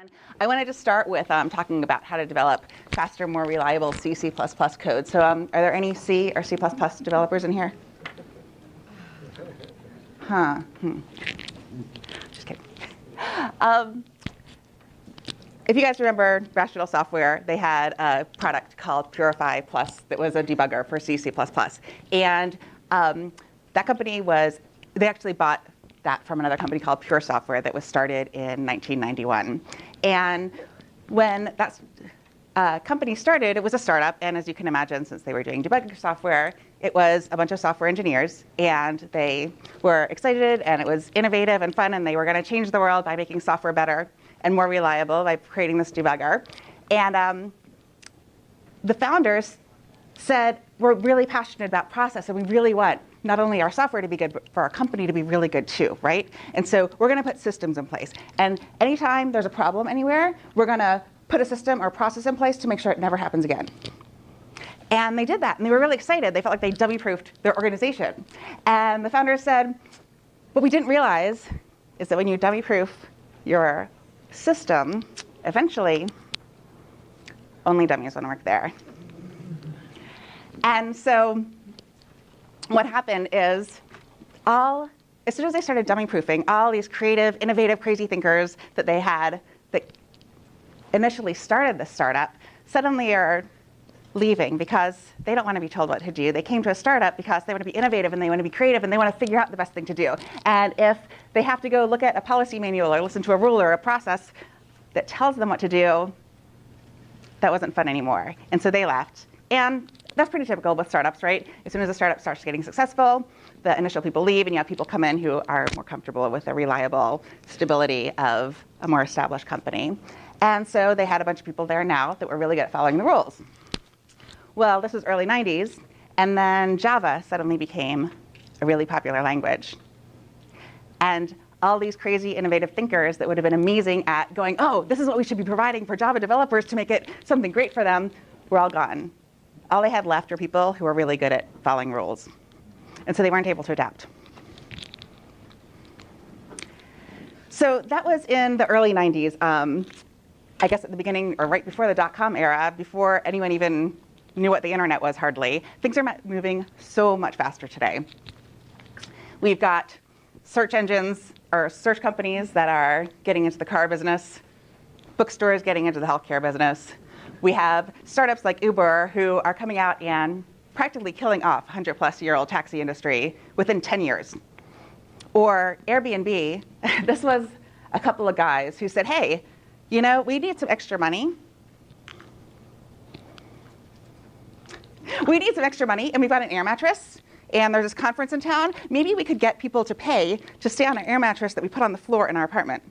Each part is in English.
And I wanted to start with talking about how to develop faster, more reliable C, C++ code. So are there any C or C++ developers in here? Just kidding. If you guys remember Agile software, they had a product called PurifyPlus that was a debugger for C, C++. And that company they actually bought that from another company called Pure Software that was started in 1991. And when that company started, it was a startup. And as you can imagine, since they were doing debugging software, it was a bunch of software engineers. And they were excited, and it was innovative and fun. And they were going to change the world by making software better and more reliable by creating this debugger. And the founders said, we're really passionate about process, and we really want not only our software to be good, but for our company to be really good too, right? And so we're going to put systems in place. And anytime there's a problem anywhere, we're going to put a system or process in place to make sure it never happens again. And they did that, and they were really excited. They felt like they dummy-proofed their organization. And the founders said, what we didn't realize is that when you dummy-proof your system, eventually, only dummies want to work there. And so what happened is, as soon as they started dummy-proofing, all these creative, innovative, crazy thinkers that they had that initially started the startup suddenly are leaving because they don't want to be told what to do. They came to a startup because they want to be innovative and they want to be creative and they want to figure out the best thing to do. And if they have to go look at a policy manual or listen to a rule or a process that tells them what to do, that wasn't fun anymore. And so they left. And that's pretty typical with startups, right? As soon as a startup starts getting successful, the initial people leave, and you have people come in who are more comfortable with the reliable stability of a more established company. And so they had a bunch of people there now that were really good at following the rules. Well, this was early 90s, and then Java suddenly became a really popular language. And all these crazy, innovative thinkers that would have been amazing at going, oh, this is what we should be providing for Java developers to make it something great for them, were all gone. All they had left were people who were really good at following rules. And so they weren't able to adapt. So that was in the early 90s. I guess at the beginning, or right before the dot-com era, before anyone even knew what the internet was hardly. Things are moving so much faster today. We've got search engines, or search companies that are getting into the car business, bookstores getting into the healthcare business. We have startups like Uber who are coming out and practically killing off 100-plus-year-old taxi industry within 10 years. Or Airbnb, this was a couple of guys who said, hey, you know, we need some extra money. We need some extra money, and we've got an air mattress, and there's this conference in town. Maybe we could get people to pay to stay on an air mattress that we put on the floor in our apartment.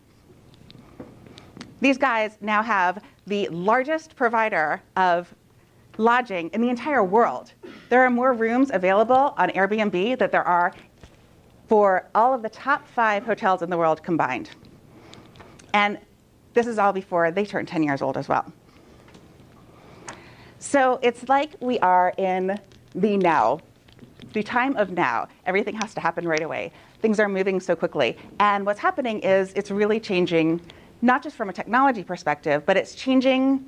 These guys now have the largest provider of lodging in the entire world. There are more rooms available on Airbnb than there are for all of the top 5 hotels in the world combined. And this is all before they turn 10 years old as well. So it's like we are in the now, the time of now. Everything has to happen right away. Things are moving so quickly. And what's happening is it's really changing, not just from a technology perspective, but it's changing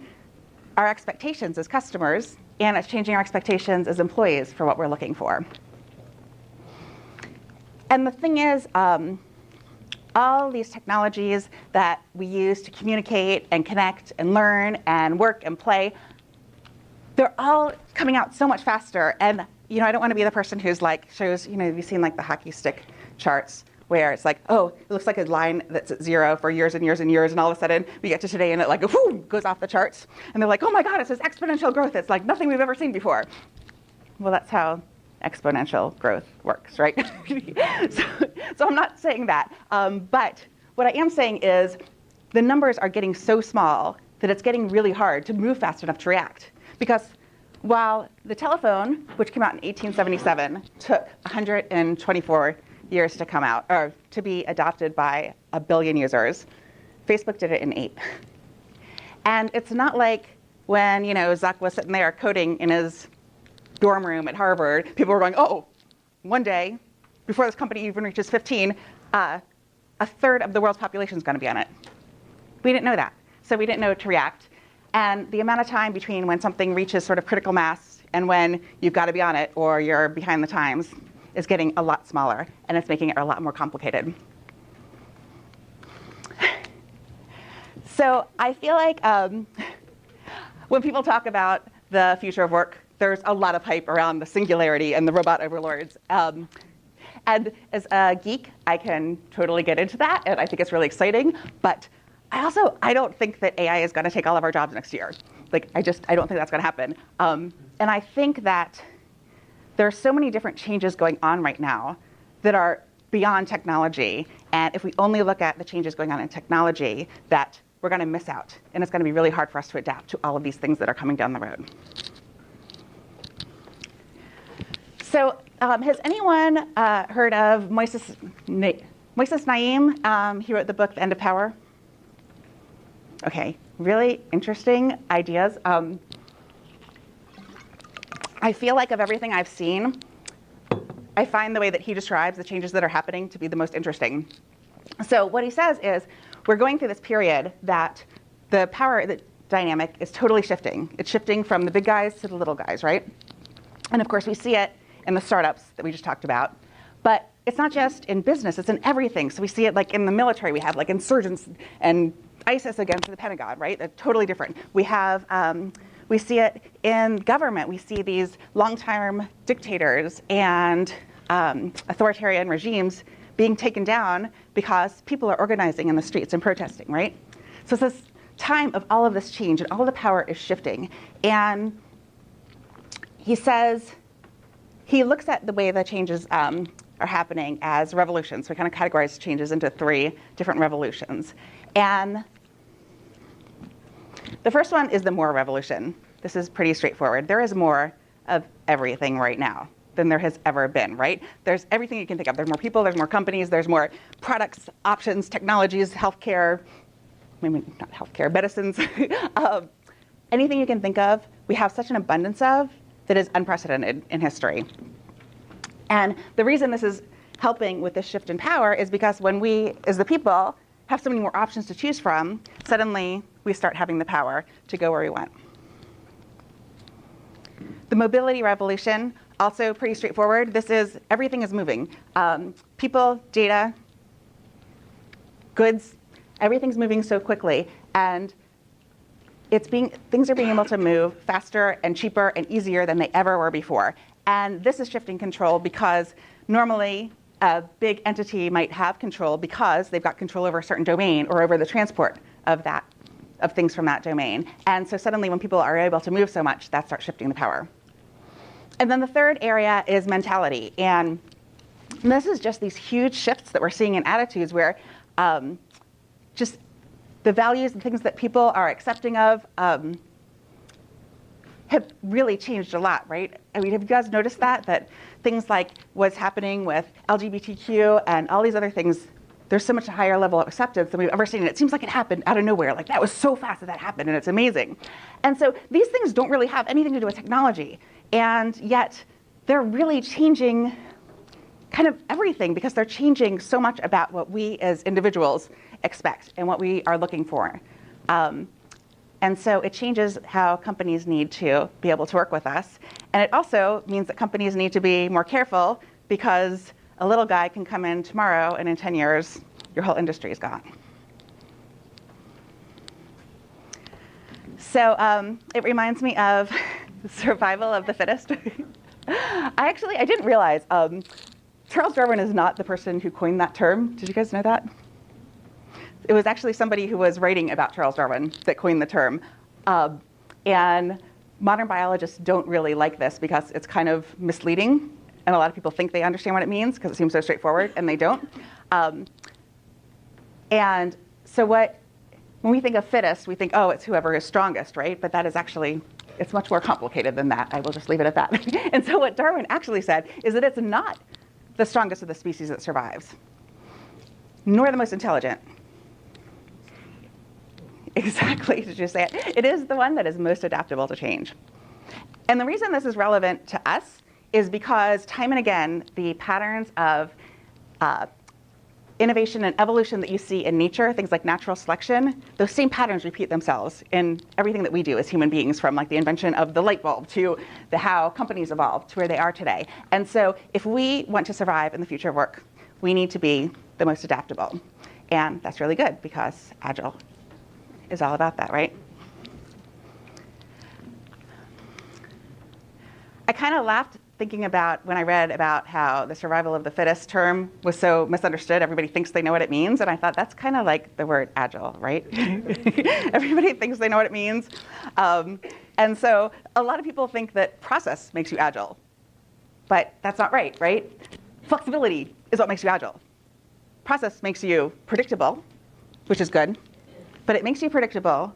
our expectations as customers, and it's changing our expectations as employees for what we're looking for. And the thing is, all these technologies that we use to communicate and connect and learn and work and play, they're all coming out so much faster. And you know, I don't want to be the person who's like shows, you know, have you seen like the hockey stick charts where it's like, oh, it looks like a line that's at 0 for years and years and years, and all of a sudden we get to today and it like whoo, goes off the charts. And they're like, oh my God, it's this exponential growth. It's like nothing we've ever seen before. Well, that's how exponential growth works, right? So I'm not saying that. But what I am saying is the numbers are getting so small that it's getting really hard to move fast enough to react. Because while the telephone, which came out in 1877, took 124 years to come out, or to be adopted by 1 billion users, Facebook did it in 8. And it's not like when, you know, Zuck was sitting there coding in his dorm room at Harvard, people were going, oh, one day, before this company even reaches 15, a third of the world's population is going to be on it. We didn't know that. so we didn't know to react. And the amount of time between when something reaches sort of critical mass and when you've got to be on it or you're behind the times is getting a lot smaller, and it's making it a lot more complicated. So I feel like when people talk about the future of work, there's a lot of hype around the singularity and the robot overlords. And as a geek, I can totally get into that, and I think it's really exciting. But I don't think that AI is going to take all of our jobs next year. Like, I don't think that's going to happen. And I think that there are so many different changes going on right now that are beyond technology. And if we only look at the changes going on in technology, that we're going to miss out. And it's going to be really hard for us to adapt to all of these things that are coming down the road. So has anyone heard of MOISES NAIM? He wrote the book, The End of Power. OK, really interesting ideas. I feel like of everything I've seen, I find the way that he describes the changes that are happening to be the most interesting. So what he says is, we're going through this period that the power dynamic is totally shifting. It's shifting from the big guys to the little guys, right? And of course, we see it in the startups that we just talked about. But it's not just in business, it's in everything. So we see it like in the military, we have like insurgents and ISIS against the Pentagon, right? They're totally different. We see it in government. We see these long-term dictators and authoritarian regimes being taken down because people are organizing in the streets and protesting, right? So it's this time of all of this change, and all of the power is shifting. And he says, he looks at the way the changes are happening as revolutions. So we kind of categorize changes into 3 different revolutions. And the first one is the more revolution. This is pretty straightforward. There is more of everything right now than there has ever been, right? There's everything you can think of. There's more people, there's more companies, there's more products, options, technologies, healthcare, maybe not healthcare, medicines. Anything you can think of, we have such an abundance of that is unprecedented in history. And the reason this is helping with this shift in power is because when we, as the people, have so many more options to choose from, suddenly we start having the power to go where we want. The mobility revolution, also pretty straightforward. This is, everything is moving. People, data, goods, everything's moving so quickly. And things are being able to move faster and cheaper and easier than they ever were before. And this is shifting control because normally a big entity might have control because they've got control over a certain domain or over the transport of things from that domain. And so suddenly when people are able to move so much, that starts shifting the power. And then the third area is mentality. And this is just these huge shifts that we're seeing in attitudes where just the values and things that people are accepting of have really changed a lot, right? I mean, have you guys noticed that things like what's happening with LGBTQ and all these other things, there's so much higher level of acceptance than we've ever seen. And it seems like it happened out of nowhere. Like, that was so fast that happened, and it's amazing. And so these things don't really have anything to do with technology. And yet, they're really changing kind of everything because they're changing so much about what we as individuals expect and what we are looking for. And so it changes how companies need to be able to work with us. And it also means that companies need to be more careful because a little guy can come in tomorrow, and in 10 years, your whole industry is gone. So it reminds me of survival of the fittest. I didn't realize Charles Darwin is not the person who coined that term. Did you guys know that? It was actually somebody who was writing about Charles Darwin that coined the term. And modern biologists don't really like this because it's kind of misleading. And a lot of people think they understand what it means because it seems so straightforward, and they don't. And so when we think of fittest, we think, oh, it's whoever is strongest, right? But that is actually, it's much more complicated than that. I will just leave it at that. And so what Darwin actually said is that it's not the strongest of the species that survives, nor the most intelligent. Exactly, did you say it? It is the one that is most adaptable to change. And the reason this is relevant to us is because time and again, the patterns of innovation and evolution that you see in nature, things like natural selection, those same patterns repeat themselves in everything that we do as human beings, from like the invention of the light bulb to how companies evolved to where they are today. And so if we want to survive in the future of work, we need to be the most adaptable. And that's really good because Agile is all about that, right? I kind of laughed thinking about when I read about how the survival of the fittest term was so misunderstood. Everybody thinks they know what it means. And I thought that's kind of like the word Agile, right? Everybody thinks they know what it means. And so a lot of people think that process makes you Agile. But that's not right, right? Flexibility is what makes you Agile. Process makes you predictable, which is good. But it makes you predictable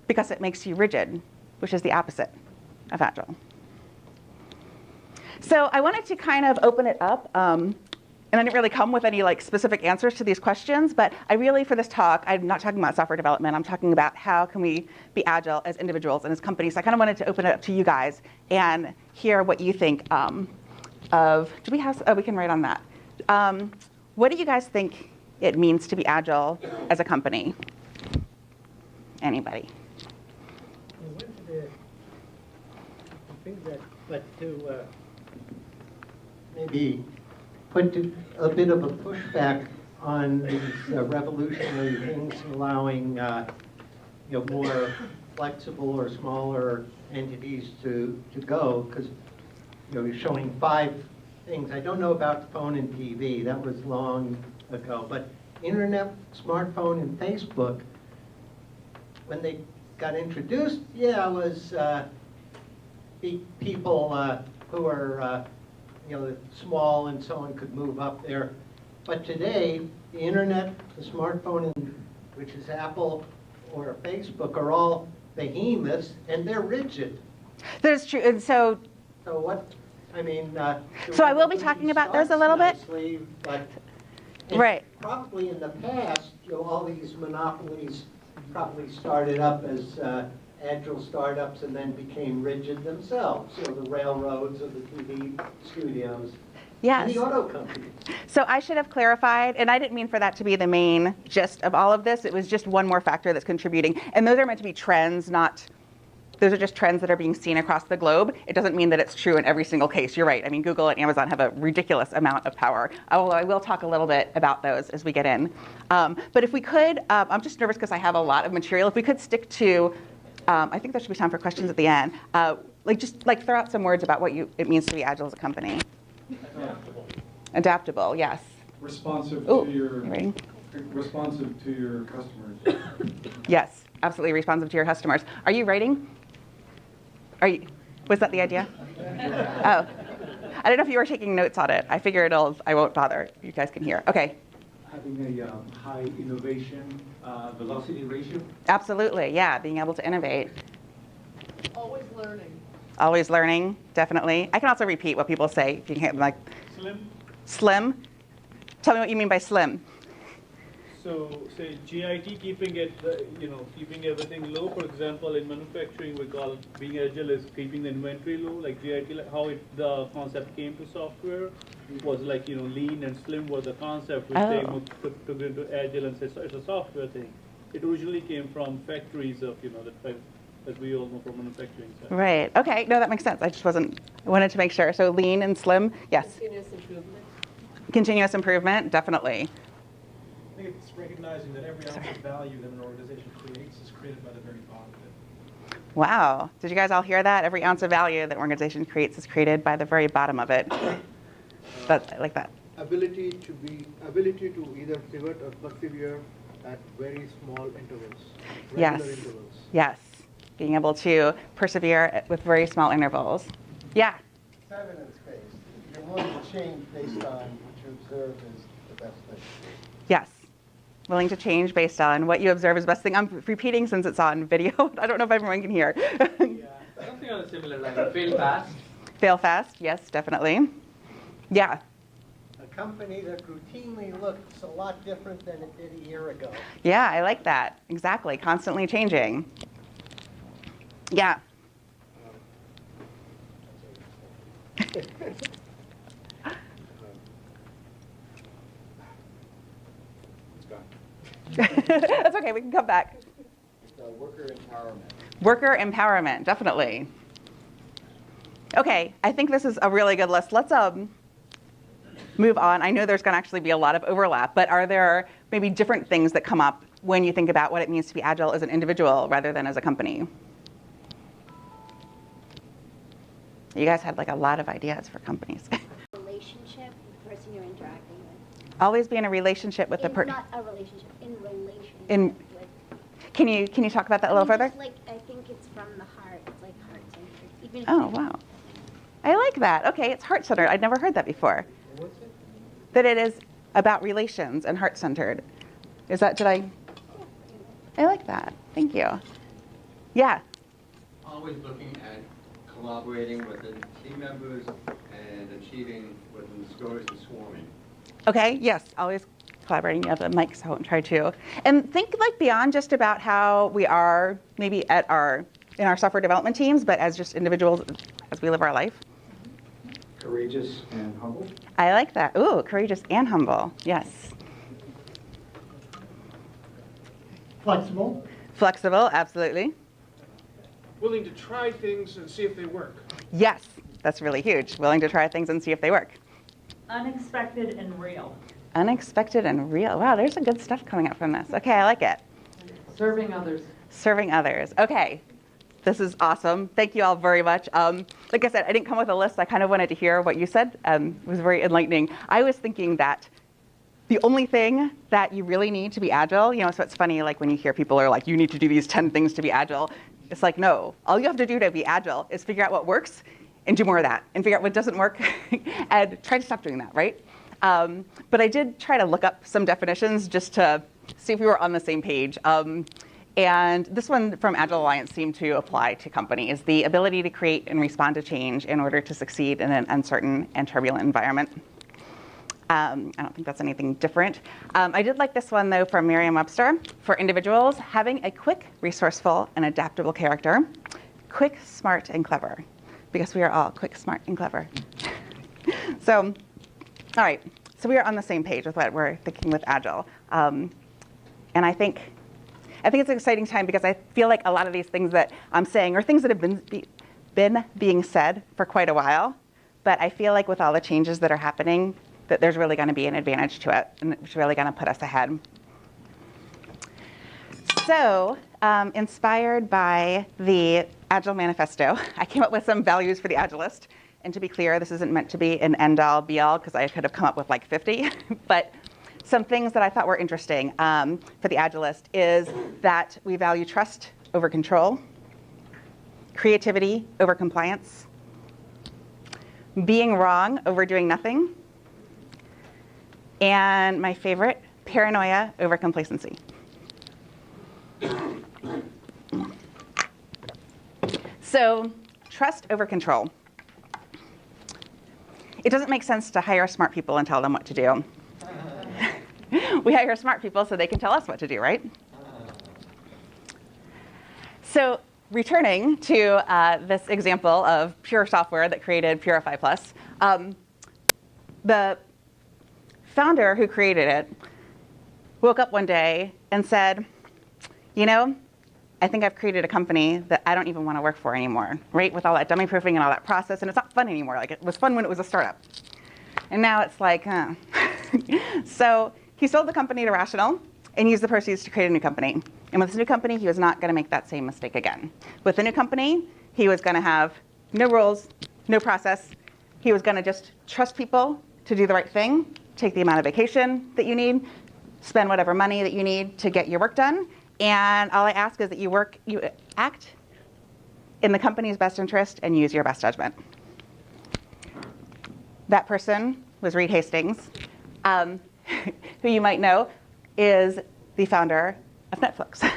because it makes you rigid, which is the opposite of Agile. So I wanted to kind of open it up, and I didn't really come with any like specific answers to these questions, but I really, for this talk, I'm not talking about software development. I'm talking about how can we be Agile as individuals and as companies. So I kind of wanted to open it up to you guys and hear what you think of, do we have, oh, we can write on that. What do you guys think it means to be Agile as a company? Anybody? I think that, but to maybe put a bit of a pushback on these revolutionary things, allowing more flexible or smaller entities to go, because you're showing 5 things. I don't know about phone and TV, that was long ago, but internet, smartphone, and Facebook, when they got introduced, yeah, it was people who are small and so on could move up there. But today, the internet, the smartphone, which is Apple or Facebook, are all behemoths, and they're rigid. That's true. And so what, I mean... so I will be talking about those a little bit. Nicely, but right. Probably in the past, all these monopolies probably started up as Agile startups and then became rigid themselves. The railroads or the TV studios. Yes. And the auto companies. So I should have clarified, and I didn't mean for that to be the main gist of all of this. It was just one more factor that's contributing. And those are meant to be trends, not, those are just trends that are being seen across the globe. It doesn't mean that it's true in every single case. You're right. I mean, Google and Amazon have a ridiculous amount of power, although I will talk a little bit about those as we get in. But if we could, I'm just nervous because I have a lot of material. If we could stick to, I think there should be time for questions at the end. Just throw out some words about what it means to be Agile as a company. Adaptable. Adaptable, yes. Responsive to your customers. Yes, absolutely responsive to your customers. Are you writing? Was that the idea? Oh, I don't know if you were taking notes on it. I figure I won't bother. You guys can hear. Okay. Having a high innovation velocity ratio? Absolutely, yeah, being able to innovate. Always learning. Always learning, definitely. I can also repeat what people say. If you can't, like, Slim. Slim? Tell me what you mean by slim. So, say GIT keeping it, keeping everything low. For example, in manufacturing, we call being agile is keeping the inventory low. Like GIT, the concept came to software was like lean and slim was the concept which they took into agile and said it's a software thing. It originally came from factories of as we all know from manufacturing side. Right. Okay. No, that makes sense. I wanted to make sure. So lean and slim. Yes. Continuous improvement. Continuous improvement, definitely. I think it's recognizing that every ounce of value that an organization creates is created by the very bottom of it. Wow. Did you guys all hear that? Every ounce of value that an organization creates is created by the very bottom of it. I like that. Ability to either pivot or persevere at very small intervals. Yes. Intervals. Yes. Being able to persevere with very small intervals. Yeah. Evidence-based. You're willing to change based on what you observe is the best thing. Yes. Willing to change based on what you observe is the best thing. I'm repeating since it's on video. I don't know if everyone can hear. Yeah. Something on a similar line. Fail fast. Fail fast. Yes, definitely. Yeah. A company that routinely looks a lot different than it did a year ago. Yeah, I like that. Exactly. Constantly changing. Yeah. That's okay, we can come back. It's worker empowerment. Worker empowerment, definitely. Okay, I think this is a really good list. Let's move on. I know there's going to actually be a lot of overlap, but are there maybe different things that come up when you think about what it means to be agile as an individual rather than as a company? You guys had like a lot of ideas for companies. Relationship with the person you're interacting with. Always be in a relationship with the person. Not a relationship, in relationship In- with. Can you talk about that a little further? Just like, I think it's from the heart. It's like heart-centered. Even if Oh, wow. I like that. Okay, it's heart-centered. I'd never heard that before. That it is about relations and heart-centered. Is that, I like that. Thank you. Yeah. Always looking at collaborating with the team members and achieving within the stories and swarming. Okay, yes, always collaborating. You have the mic, so I won't try to. And think like beyond just about how we are maybe in our software development teams, but as just individuals as we live our life. Courageous and humble. I like that. Ooh, courageous and humble. Yes. Flexible. Flexible, absolutely. Willing to try things and see if they work. Yes, that's really huge. Willing to try things and see if they work. Unexpected and real. Unexpected and real. Wow, there's some good stuff coming up from this. Okay, I like it. Serving others. Serving others. Okay, this is awesome. Thank you all very much. Like I said, I didn't come with a list. I kind of wanted to hear what you said. It was very enlightening. I was thinking that the only thing that you really need to be agile, so it's funny, like when you hear people are like, you need to do these 10 things to be agile. It's like, no, all you have to do to be agile is figure out what works and do more of that, and figure out what doesn't work and try to stop doing that, right? But I did try to look up some definitions just to see if we were on the same page. And this one from Agile Alliance seemed to apply to companies: the ability to create and respond to change in order to succeed in an uncertain and turbulent environment. I don't think that's anything different. I did like this one, though, from Merriam-Webster. For individuals, having a quick, resourceful, and adaptable character. Quick, smart, and clever. Because we are all quick, smart, and clever. So, all right. So we are on the same page with what we're thinking with Agile. And I think it's an exciting time because I feel like a lot of these things that I'm saying are things that have been being said for quite a while. But I feel like with all the changes that are happening, that there's really going to be an advantage to it, and it's really going to put us ahead. So, inspired by the Agile Manifesto, I came up with some values for the Agilest. And to be clear, this isn't meant to be an end-all, be-all, because I could have come up with like 50. But some things that I thought were interesting for the Agilest is that we value trust over control, creativity over compliance, being wrong over doing nothing, and my favorite, paranoia over complacency. So, trust over control. It doesn't make sense to hire smart people and tell them what to do. We hire smart people so they can tell us what to do, right? So, returning to this example of pure software that created PurifyPlus, the founder who created it woke up one day and said, I think I've created a company that I don't even want to work for anymore, right? With all that dummy proofing and all that process, and it's not fun anymore. Like, it was fun when it was a startup. And now it's like, So he sold the company to Rational and used the proceeds to create a new company. And with this new company, he was not going to make that same mistake again. With the new company, he was going to have no rules, no process. He was going to just trust people to do the right thing, take the amount of vacation that you need, spend whatever money that you need to get your work done. And all I ask is that you act in the company's best interest and use your best judgment. That person was Reed Hastings, who you might know is the founder of Netflix.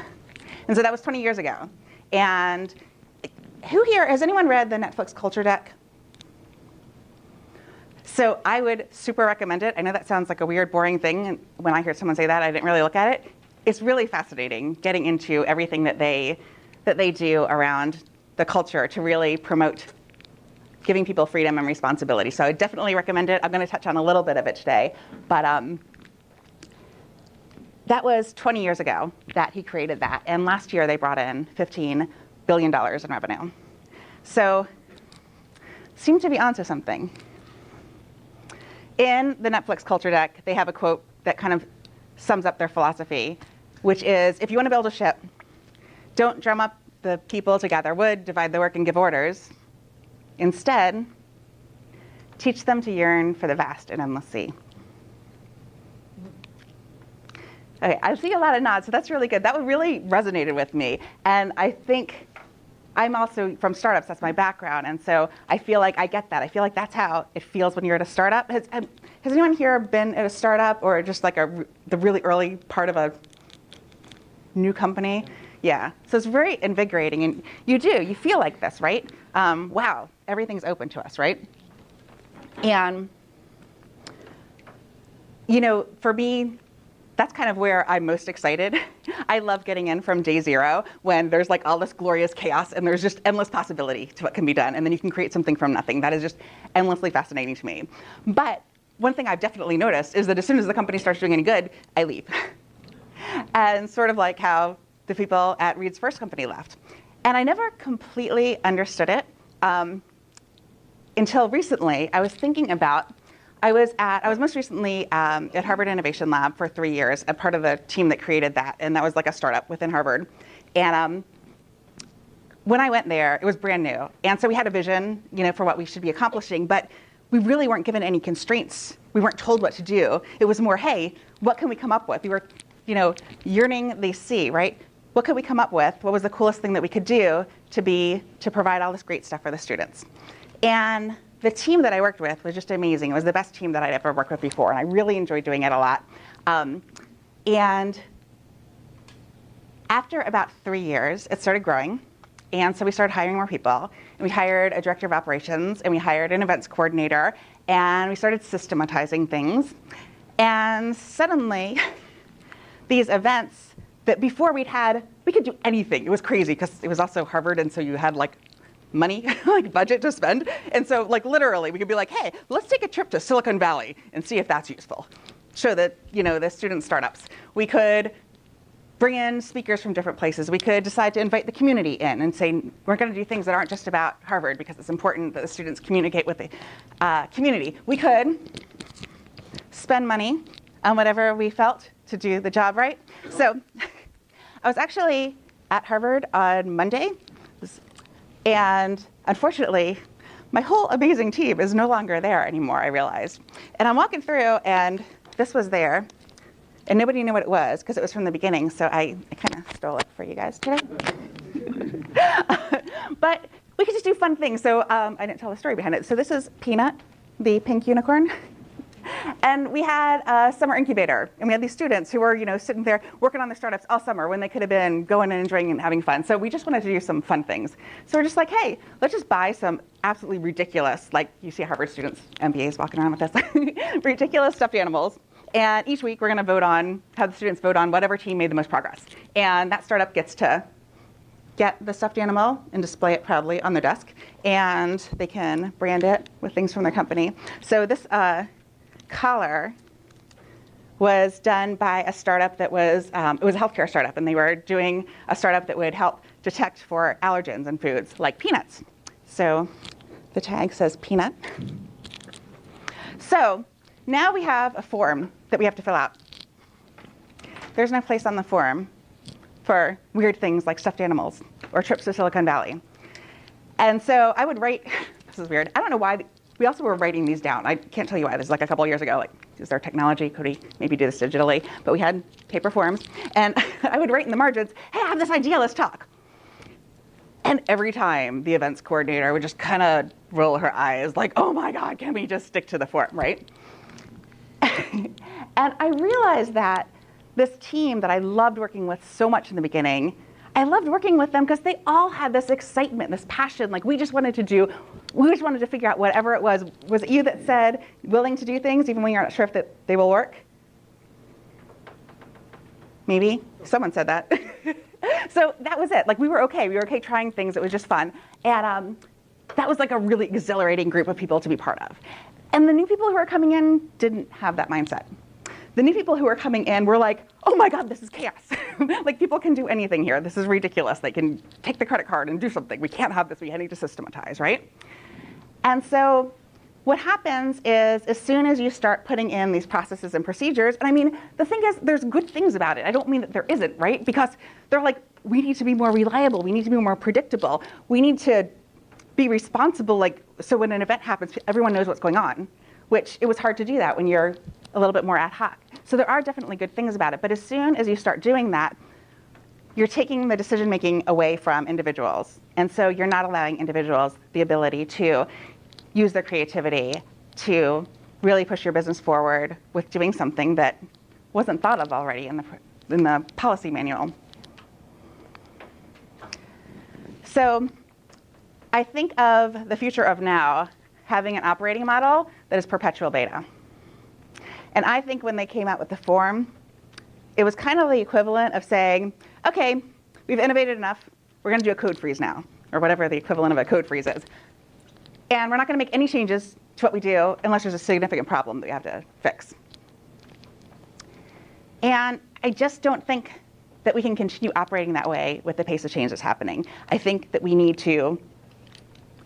And so that was 20 years ago. And who here, has anyone read the Netflix culture deck? So I would super recommend it. I know that sounds like a weird, boring thing. And when I hear someone say that, I didn't really look at it. It's really fascinating getting into everything that they do around the culture to really promote giving people freedom and responsibility. So I definitely recommend it. I'm going to touch on a little bit of it today. But that was 20 years ago that he created that. And last year they brought in $15 billion in revenue. So seem to be onto something. In the Netflix culture deck, they have a quote that kind of sums up their philosophy, which is, if you want to build a ship, don't drum up the people to gather wood, divide the work, and give orders. Instead, teach them to yearn for the vast and endless sea. Okay, I see a lot of nods, so that's really good. That really resonated with me. And I think I'm also from startups, that's my background, and so I feel like I get that. I feel like that's how it feels when you're at a startup. Has anyone here been at a startup or just like the really early part of a new company? Yeah, so it's very invigorating, and you feel like this, right? Wow, everything's open to us, right? And, for me, that's kind of where I'm most excited. I love getting in from day zero when there's like all this glorious chaos and there's just endless possibility to what can be done. And then you can create something from nothing. That is just endlessly fascinating to me. But one thing I've definitely noticed is that as soon as the company starts doing any good, I leave. And sort of like how the people at Reed's first company left. And I never completely understood it until recently. I was thinking about I was most recently at Harvard Innovation Lab for 3 years, a part of the team that created that, and that was like a startup within Harvard. And when I went there, it was brand new, and so we had a vision, for what we should be accomplishing, but we really weren't given any constraints. We weren't told what to do. It was more, hey, what can we come up with? We were, yearning the sea, right? What could we come up with? What was the coolest thing that we could do to provide all this great stuff for the students? And the team that I worked with was just amazing. It was the best team that I'd ever worked with before, and I really enjoyed doing it a lot. And after about 3 years, it started growing, and so we started hiring more people. And we hired a director of operations, and we hired an events coordinator, and we started systematizing things. And suddenly, these events that before we could do anything. It was crazy because it was also Harvard, and so you had money, budget to spend. And so literally we could be like, hey, let's take a trip to Silicon Valley and see if that's useful. Show that, the student startups. We could bring in speakers from different places. We could decide to invite the community in and say, we're going to do things that aren't just about Harvard because it's important that the students communicate with the community. We could spend money on whatever we felt to do the job right. So I was actually at Harvard on Monday. And unfortunately, my whole amazing team is no longer there anymore, I realized. And I'm walking through, and this was there. And nobody knew what it was, because it was from the beginning. So I kind of stole it for you guys today. But we could just do fun things. So I didn't tell the story behind it. So this is Peanut, the pink unicorn. And we had a summer incubator, and we had these students who were, sitting there working on their startups all summer when they could have been going and enjoying and having fun. So we just wanted to do some fun things. So we're just like, hey, let's just buy some absolutely ridiculous, like you see Harvard students, MBAs walking around with this, ridiculous stuffed animals. And each week we're going to have the students vote on whatever team made the most progress. And that startup gets to get the stuffed animal and display it proudly on their desk. And they can brand it with things from their company. So this collar was done by a startup that was, it was a healthcare startup, and they were doing a startup that would help detect for allergens in foods like peanuts. So the tag says peanut. So now we have a form that we have to fill out. There's no place on the form for weird things like stuffed animals or trips to Silicon Valley. And so I would write, this is weird, I don't know why. We also were writing these down. I can't tell you why. This is a couple of years ago. Is there technology? Could we maybe do this digitally? But we had paper forms. And I would write in the margins, hey, I have this idea, let's talk. And every time the events coordinator would just kind of roll her eyes like, oh my God, can we just stick to the form, right? And I realized that this team that I loved working with so much in the beginning, I loved working with them because they all had this excitement, this passion. We just wanted to figure out whatever it was. Was it you that said willing to do things even when you're not sure if that they will work? Maybe. Someone said that. So that was it. We were okay. We were okay trying things. It was just fun. And that was a really exhilarating group of people to be part of. And the new people who were coming in didn't have that mindset. the new people who are coming in were like, oh my God, this is chaos. Like, people can do anything here. This is ridiculous. They can take the credit card and do something. We can't have this. We need to systematize, right? And so what happens is, as soon as you start putting in these processes and procedures, and I mean, the thing is, there's good things about it. I don't mean that there isn't, right? Because they're like, we need to be more reliable. We need to be more predictable. We need to be responsible, like, so when an event happens, everyone knows what's going on, which it was hard to do that when you're a little bit more ad hoc. So there are definitely good things about it. But as soon as you start doing that, you're taking the decision-making away from individuals. And so you're not allowing individuals the ability to use their creativity to really push your business forward with doing something that wasn't thought of already in the policy manual. So I think of the future of now having an operating model that is perpetual beta. And I think when they came out with the form, it was kind of the equivalent of saying, okay, we've innovated enough, we're going to do a code freeze now, or whatever the equivalent of a code freeze is. And we're not going to make any changes to what we do unless there's a significant problem that we have to fix. And I just don't think that we can continue operating that way with the pace of change that's happening. I think that we need to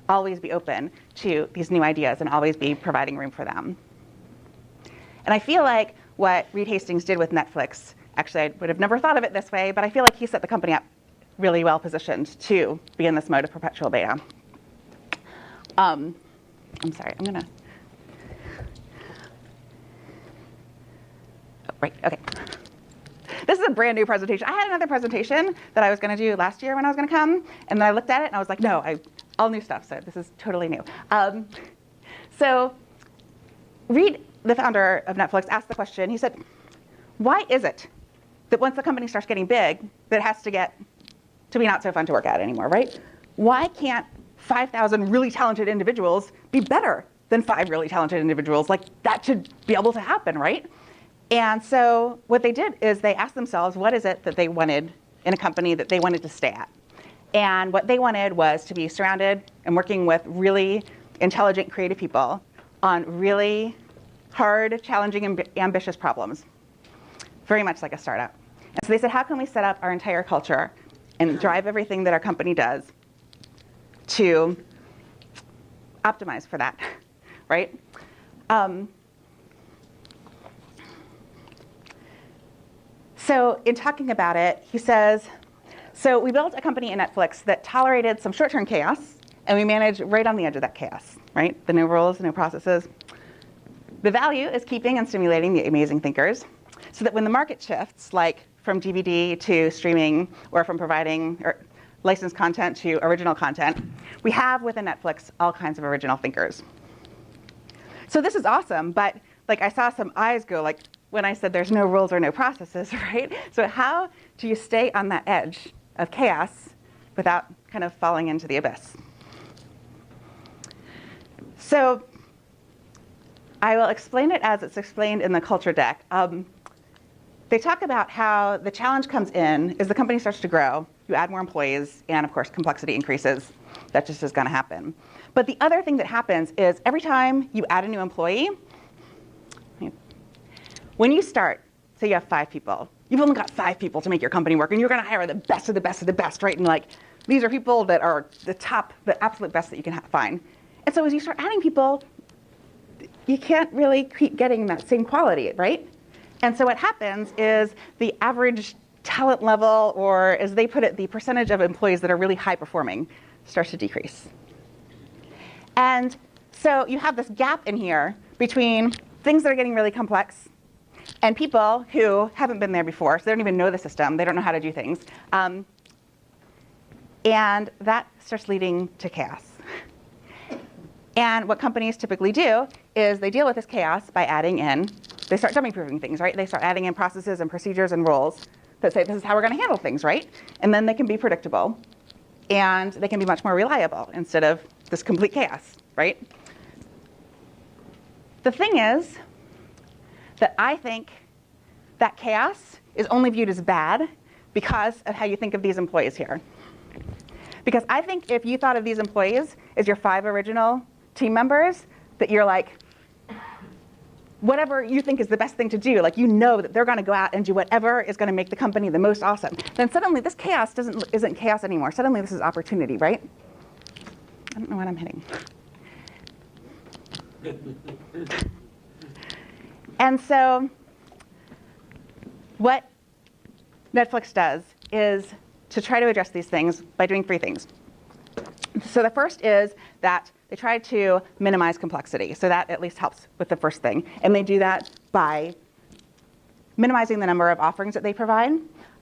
always be open to these new ideas and always be providing room for them. And I feel like what Reed Hastings did with Netflix, actually I would have never thought of it this way, but I feel like he set the company up really well positioned to be in this mode of perpetual beta. I'm sorry, I'm gonna, oh, right, okay. This is a brand new presentation. I had another presentation that I was gonna do last year when I was gonna come, and then I looked at it and I was like, no, all new stuff, so this is totally new. So Reed, the founder of Netflix, asked the question, he said, why is it that once the company starts getting big, that it has to get to be not so fun to work at anymore, right? Why can't 5,000 really talented individuals be better than 5 really talented individuals? Like, that should be able to happen, right? And so what they did is they asked themselves, what is it that they wanted in a company that they wanted to stay at? And what they wanted was to be surrounded and working with really intelligent, creative people on really hard, challenging, and ambitious problems, very much like a startup. And so they said, how can we set up our entire culture and drive everything that our company does to optimize for that, right? So in talking about it, he says, so we built a company in Netflix that tolerated some short-term chaos, and we managed right on the edge of that chaos, right? The no rules, no processes. The value is keeping and stimulating the amazing thinkers so that when the market shifts, like from DVD to streaming or from providing licensed content to original content, we have within Netflix all kinds of original thinkers. So this is awesome, but like I saw some eyes go like when I said there's no rules or no processes, right? So how do you stay on that edge of chaos without kind of falling into the abyss? So I will explain it as it's explained in the culture deck. They talk about how the challenge comes in as the company starts to grow, you add more employees, and of course complexity increases. That just is going to happen. But the other thing that happens is every time you add a new employee, when you start, say you have 5 people, you've only got 5 people to make your company work, and you're going to hire the best of the best of the best, right? And like, these are people that are the top, the absolute best that you can find. And so as you start adding people, you can't really keep getting that same quality, right? And so what happens is the average talent level, or as they put it, the percentage of employees that are really high performing starts to decrease. And so you have this gap in here between things that are getting really complex and people who haven't been there before, so they don't even know the system, they don't know how to do things. And that starts leading to chaos. And what companies typically do is they deal with this chaos by adding in, they start dummy-proofing things, right? They start adding in processes and procedures and rules that say this is how we're going to handle things, right? And then they can be predictable, and they can be much more reliable instead of this complete chaos, right? The thing is that I think that chaos is only viewed as bad because of how you think of these employees here. Because I think if you thought of these employees as your 5 original team members, that you're like, whatever you think is the best thing to do, like you know that they're going to go out and do whatever is going to make the company the most awesome, then suddenly this chaos isn't chaos anymore. Suddenly this is opportunity, right? I don't know what I'm hitting. And so what Netflix does is to try to address these things by doing 3 things. So the first is that they try to minimize complexity. So that at least helps with the first thing. And they do that by minimizing the number of offerings that they provide,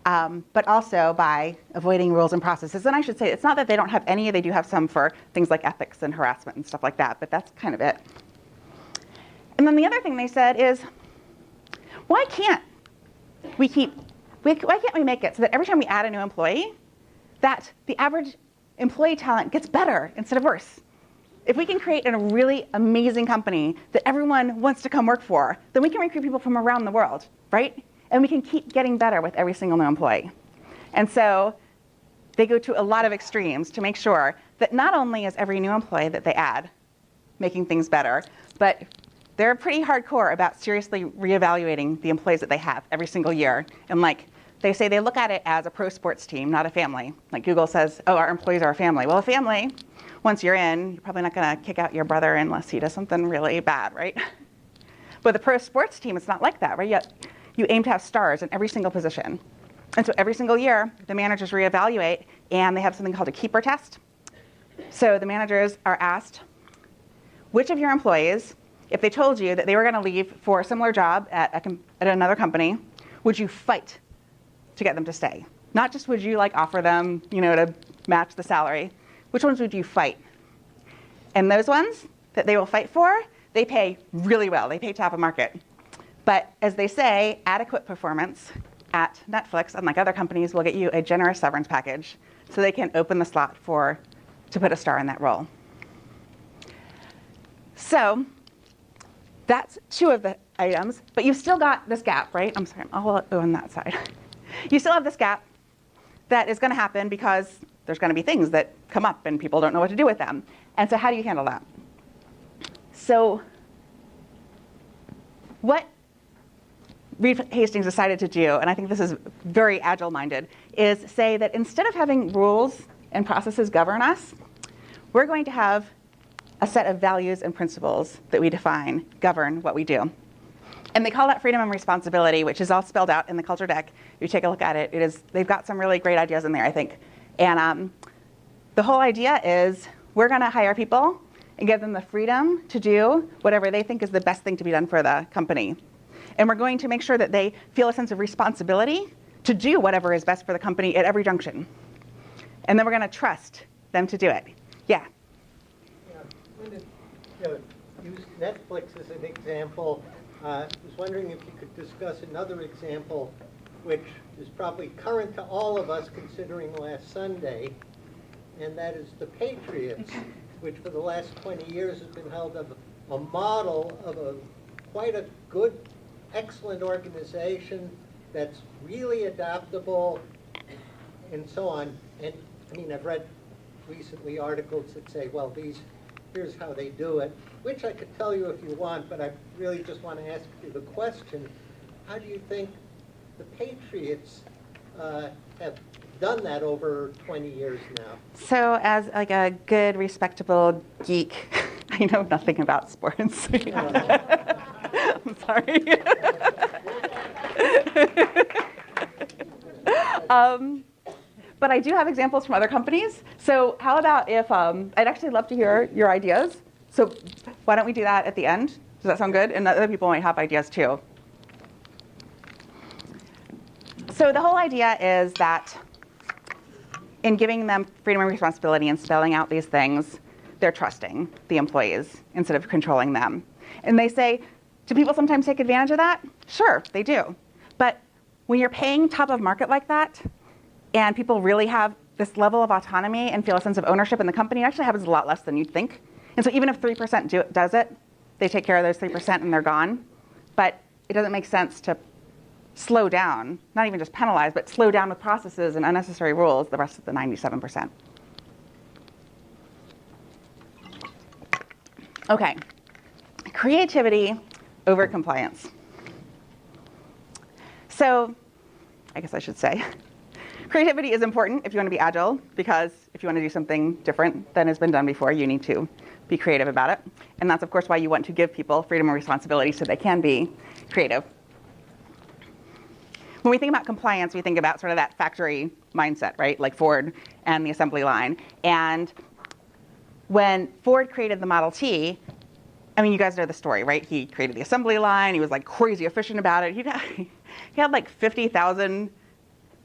but also by avoiding rules and processes. And I should say, it's not that they don't have any. They do have some for things like ethics and harassment and stuff like that, but that's kind of it. And then the other thing they said is, why can't we make it so that every time we add a new employee, that the average employee talent gets better instead of worse? If we can create a really amazing company that everyone wants to come work for, then we can recruit people from around the world, right? And we can keep getting better with every single new employee. And so they go to a lot of extremes to make sure that not only is every new employee that they add making things better, but they're pretty hardcore about seriously reevaluating the employees that they have every single year. And like they say, they look at it as a pro sports team, not a family. Like Google says, oh, our employees are a family. Well, a family, once you're in, you're probably not going to kick out your brother unless he does something really bad, right? But the pro sports team, it's not like that, right? You aim to have stars in every single position. And so every single year, the managers reevaluate, and they have something called a keeper test. So the managers are asked, which of your employees, if they told you that they were going to leave for a similar job at another company, would you fight to get them to stay? Not just would you like offer them, to match the salary. Which ones would you fight? And those ones that they will fight for, they pay really well. They pay top of market. But as they say, adequate performance at Netflix, unlike other companies, will get you a generous severance package so they can open the slot to put a star in that role. So that's 2 of the items, but you've still got this gap, right? I'm sorry, I'll go on that side. You still have this gap that is going to happen because there's going to be things that come up and people don't know what to do with them. And so how do you handle that? So what Reed Hastings decided to do, and I think this is very agile-minded, is say that instead of having rules and processes govern us, we're going to have a set of values and principles that we define govern what we do. And they call that freedom and responsibility, which is all spelled out in the culture deck. If you take a look at it, they've got some really great ideas in there, I think. And the whole idea is we're going to hire people and give them the freedom to do whatever they think is the best thing to be done for the company. And we're going to make sure that they feel a sense of responsibility to do whatever is best for the company at every junction. And then we're going to trust them to do it. Yeah? Use Netflix as an example. I was wondering if you could discuss another example which is probably current to all of us considering last Sunday, and that is the Patriots, which for the last 20 years has been held as a model of quite a good, excellent organization that's really adaptable and so on. And I mean, I've read recently articles that say, well, here's how they do it, which I could tell you if you want, but I really just want to ask you the question, how do you think the Patriots have done that over 20 years now? So as like a good, respectable geek, I know nothing about sports. I'm sorry. But I do have examples from other companies. So how about if, I'd actually love to hear your ideas. So why don't we do that at the end? Does that sound good? And other people might have ideas too. So the whole idea is that in giving them freedom and responsibility and spelling out these things, they're trusting the employees instead of controlling them. And they say, do people sometimes take advantage of that? Sure, they do. But when you're paying top of market like that, and people really have this level of autonomy and feel a sense of ownership in the company, it actually happens a lot less than you'd think. And so even if 3% does it, they take care of those 3% and they're gone. But it doesn't make sense to slow down, not even just penalize, but slow down with processes and unnecessary rules the rest of the 97%. Okay, creativity over compliance. So I guess I should say, creativity is important if you want to be agile, because if you want to do something different than has been done before, you need to be creative about it. And that's, of course, why you want to give people freedom and responsibility so they can be creative. When we think about compliance, we think about sort of that factory mindset, right? Like Ford and the assembly line. And when Ford created the Model T, I mean, you guys know the story, right? He created the assembly line. He was like crazy efficient about it. He had like 50,000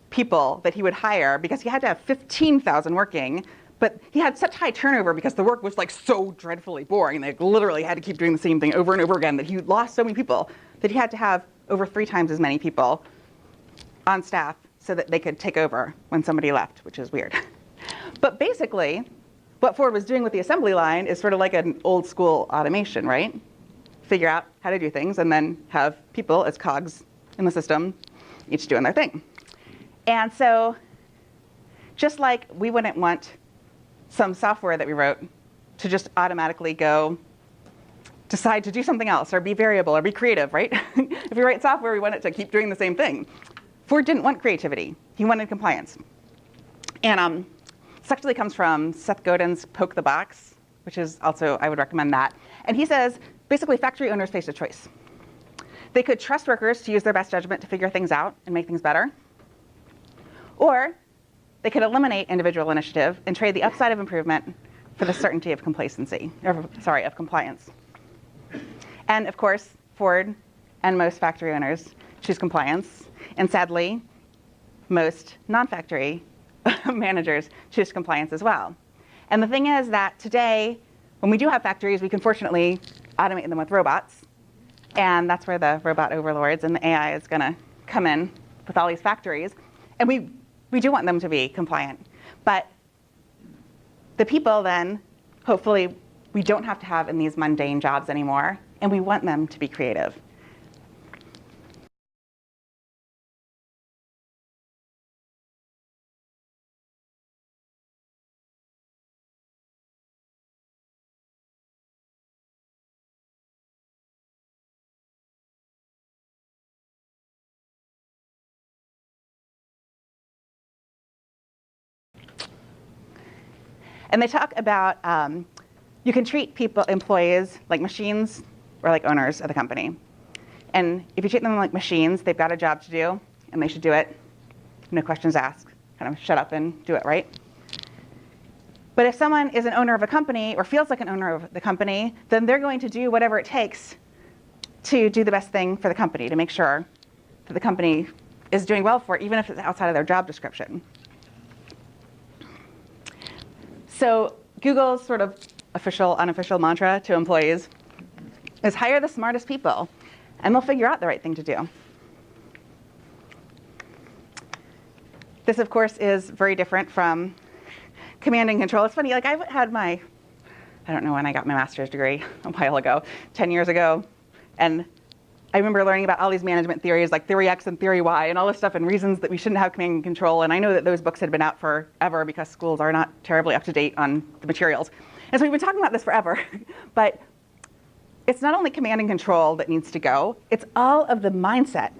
people that he would hire because he had to have 15,000 working. But he had such high turnover because the work was like so dreadfully boring. They literally had to keep doing the same thing over and over again that he lost so many people that he had to have over 3 times as many people on staff so that they could take over when somebody left, which is weird. But basically, what Ford was doing with the assembly line is sort of like an old school automation, right? Figure out how to do things and then have people as cogs in the system, each doing their thing. And so just like we wouldn't want some software that we wrote to just automatically go decide to do something else or be variable or be creative, right? If we write software, we want it to keep doing the same thing. Ford didn't want creativity. He wanted compliance. And this actually comes from Seth Godin's Poke the Box, which is also, I would recommend that. And he says, basically, factory owners faced a choice. They could trust workers to use their best judgment to figure things out and make things better. Or they could eliminate individual initiative and trade the upside of improvement for the certainty of complacency, or sorry, of compliance. And of course, Ford and most factory owners choose compliance. And sadly, most non-factory managers choose compliance as well. And the thing is that today, when we do have factories, we can fortunately automate them with robots. And that's where the robot overlords and the AI is going to come in with all these factories. And we do want them to be compliant. But the people then, hopefully, we don't have to have in these mundane jobs anymore. And we want them to be creative. And they talk about you can treat people, employees, like machines or like owners of the company. And if you treat them like machines, they've got a job to do, and they should do it. No questions asked. Kind of shut up and do it, right? But if someone is an owner of a company or feels like an owner of the company, then they're going to do whatever it takes to do the best thing for the company, to make sure that the company is doing well for it, even if it's outside of their job description. So Google's sort of official, unofficial mantra to employees is hire the smartest people, and they'll figure out the right thing to do. This, of course, is very different from command and control. It's funny, like I had my, I don't know when I got my master's degree, a while ago, 10 years ago, and I remember learning about all these management theories like theory X and theory Y and all this stuff and reasons that we shouldn't have command and control. And I know that those books had been out forever because schools are not terribly up to date on the materials. And so we've been talking about this forever. But it's not only command and control that needs to go, it's all of the mindset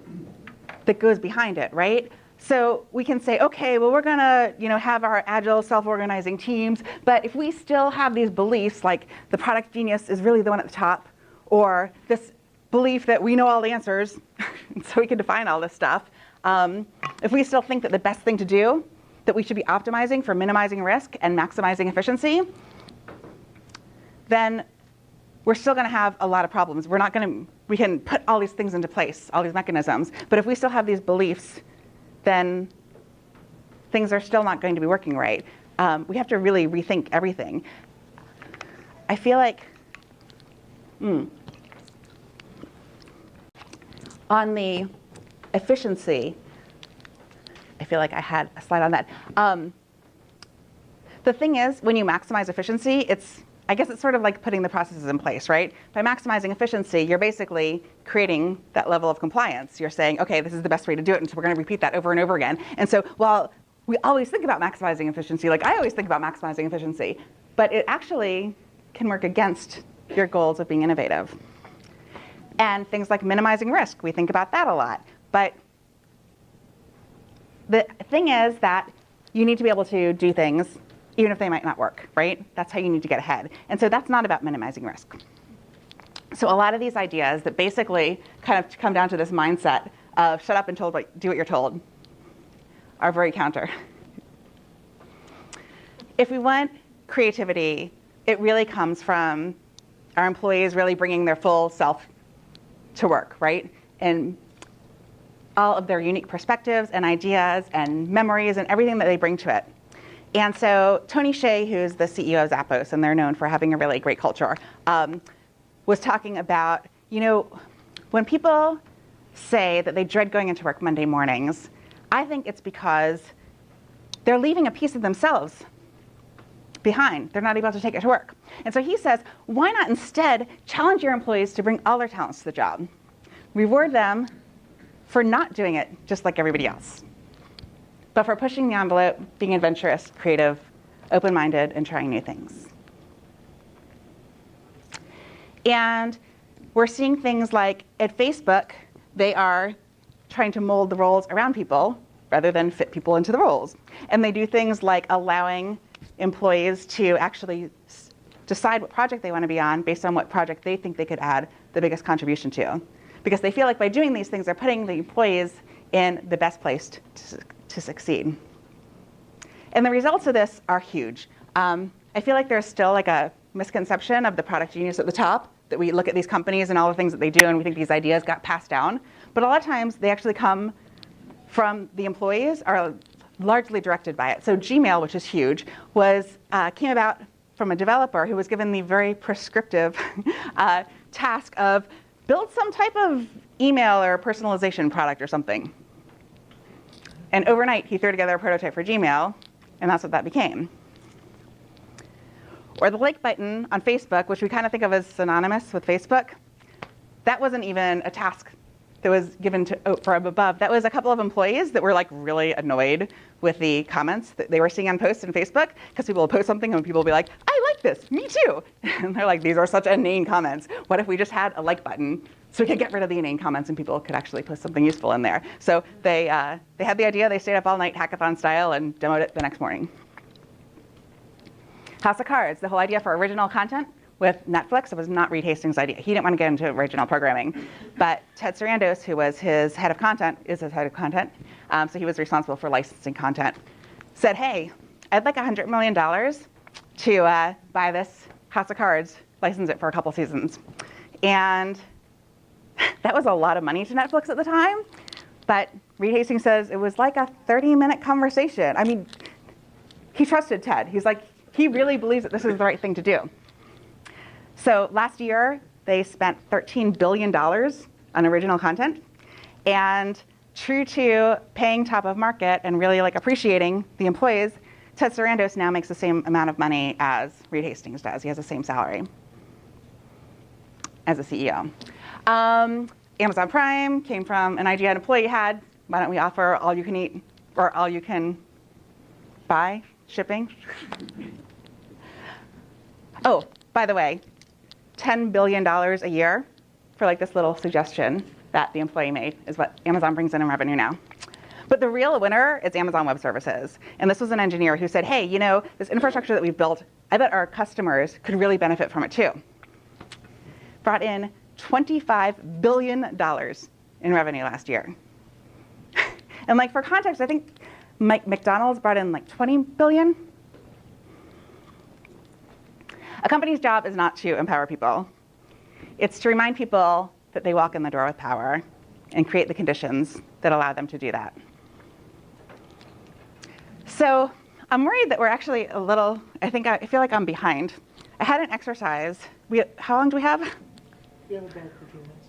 that goes behind it, right? So we can say, okay, well, we're going to have our agile self-organizing teams. But if we still have these beliefs like the product genius is really the one at the top, or this belief that we know all the answers, so we can define all this stuff. If we still think that the best thing to do, that we should be optimizing for minimizing risk and maximizing efficiency, then we're still going to have a lot of problems. We can put all these things into place, all these mechanisms, but if we still have these beliefs, then things are still not going to be working right. We have to really rethink everything. I feel like, on the efficiency, I feel like I had a slide on that. The thing is, when you maximize efficiency, I guess it's sort of like putting the processes in place, right? By maximizing efficiency, you're basically creating that level of compliance. You're saying, okay, this is the best way to do it, and so we're going to repeat that over and over again. And so while we always think about maximizing efficiency, like I always think about maximizing efficiency, but it actually can work against your goals of being innovative. And things like minimizing risk, we think about that a lot. But the thing is that you need to be able to do things even if they might not work, right? That's how you need to get ahead. And so that's not about minimizing risk. So a lot of these ideas that basically kind of come down to this mindset of shut up and do what you're told are very counter. If we want creativity, it really comes from our employees really bringing their full self to work, right? And all of their unique perspectives and ideas and memories and everything that they bring to it. And so Tony Hsieh, who's the CEO of Zappos, and they're known for having a really great culture, was talking about, when people say that they dread going into work Monday mornings, I think it's because they're leaving a piece of themselves behind. They're not able to take it to work. And so he says, why not instead challenge your employees to bring all their talents to the job? Reward them for not doing it just like everybody else, but for pushing the envelope, being adventurous, creative, open-minded, and trying new things. And we're seeing things like at Facebook, they are trying to mold the roles around people rather than fit people into the roles. And they do things like allowing employees to actually decide what project they want to be on based on what project they think they could add the biggest contribution to. Because they feel like by doing these things, they're putting the employees in the best place to succeed. And the results of this are huge. I feel like there's still like a misconception of the product genius at the top, that we look at these companies and all the things that they do and we think these ideas got passed down. But a lot of times they actually come from the employees, are largely directed by it. So Gmail, which is huge, came about from a developer who was given the very prescriptive task of build some type of email or personalization product or something. And overnight, he threw together a prototype for Gmail, and that's what that became. Or the like button on Facebook, which we kind of think of as synonymous with Facebook, that wasn't even a task that was given from above. That was a couple of employees that were like really annoyed with the comments that they were seeing on posts on Facebook, because people will post something and people will be like, I like this, me too. And they're like, these are such inane comments. What if we just had a like button so we could get rid of the inane comments and people could actually post something useful in there? So they had the idea, they stayed up all night hackathon style and demoed it the next morning. House of Cards, the whole idea for original content with Netflix, it was not Reed Hastings' idea. He didn't want to get into original programming. But Ted Sarandos, who was his head of content, is his head of content, so he was responsible for licensing content, said, hey, I'd like $100 million to buy this House of Cards, license it for a couple seasons. And that was a lot of money to Netflix at the time, but Reed Hastings says it was like a 30-minute conversation. I mean, he trusted Ted. He's like, he really believes that this is the right thing to do. So last year, they spent $13 billion on original content. And true to paying top of market and really like appreciating the employees, Ted Sarandos now makes the same amount of money as Reed Hastings does. He has the same salary as a CEO. Amazon Prime came from an idea an employee had. Why don't we offer all you can eat or all you can buy shipping? Oh, by the way, $10 billion a year for like this little suggestion that the employee made is what Amazon brings in revenue now. But the real winner is Amazon Web Services. And this was an engineer who said, hey, this infrastructure that we've built, I bet our customers could really benefit from it too. Brought in $25 billion in revenue last year. And like for context, I think McDonald's brought in like 20 billion. A company's job is not to empower people. It's to remind people that they walk in the door with power and create the conditions that allow them to do that. So I'm worried that we're actually a little, I feel like I'm behind. I had an exercise. How long do we have? We have about 15 minutes.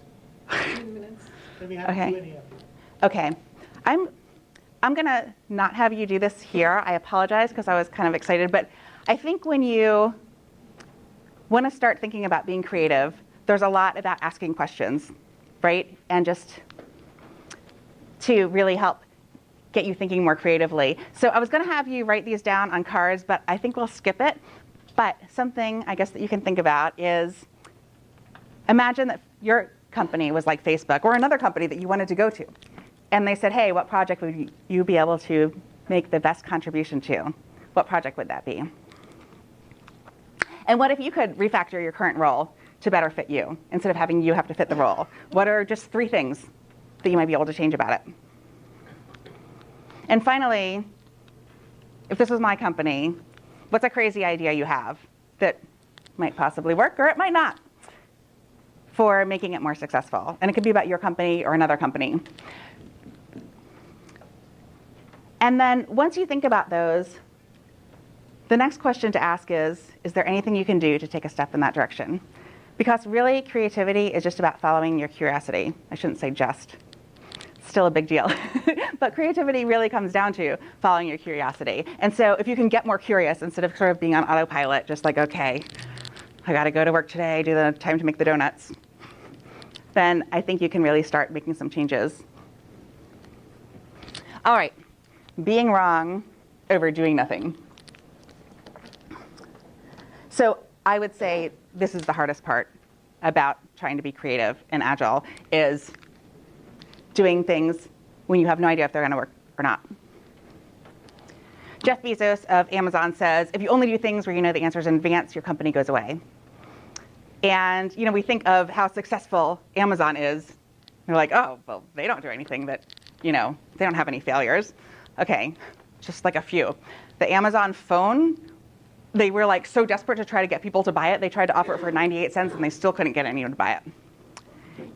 15 minutes. Then we have Okay. Q&A after. Okay. I'm going to not have you do this here. I apologize because I was kind of excited. But I think when you want to start thinking about being creative, there's a lot about asking questions, right? And just to really help get you thinking more creatively. So I was going to have you write these down on cards, but I think we'll skip it. But something I guess that you can think about is imagine that your company was like Facebook or another company that you wanted to go to. And they said, hey, what project would you be able to make the best contribution to? What project would that be? And what if you could refactor your current role to better fit you instead of having you have to fit the role? What are just 3 things that you might be able to change about it? And finally, if this was my company, what's a crazy idea you have that might possibly work or it might not for making it more successful? And it could be about your company or another company. And then once you think about those, the next question to ask is there anything you can do to take a step in that direction? Because really, creativity is just about following your curiosity. I shouldn't say just. It's still a big deal. But creativity really comes down to following your curiosity. And so if you can get more curious instead of sort of being on autopilot, just like, okay, I got to go to work today, do the time to make the donuts, then I think you can really start making some changes. All right, being wrong over doing nothing. So I would say this is the hardest part about trying to be creative and agile, is doing things when you have no idea if they're going to work or not. Jeff Bezos of Amazon says, if you only do things where you know the answers in advance, your company goes away. And we think of how successful Amazon is. We're like, oh, well, they don't do anything that, they don't have any failures. Okay, just like a few. The Amazon phone, they were like so desperate to try to get people to buy it, they tried to offer it for 98 cents and they still couldn't get anyone to buy it.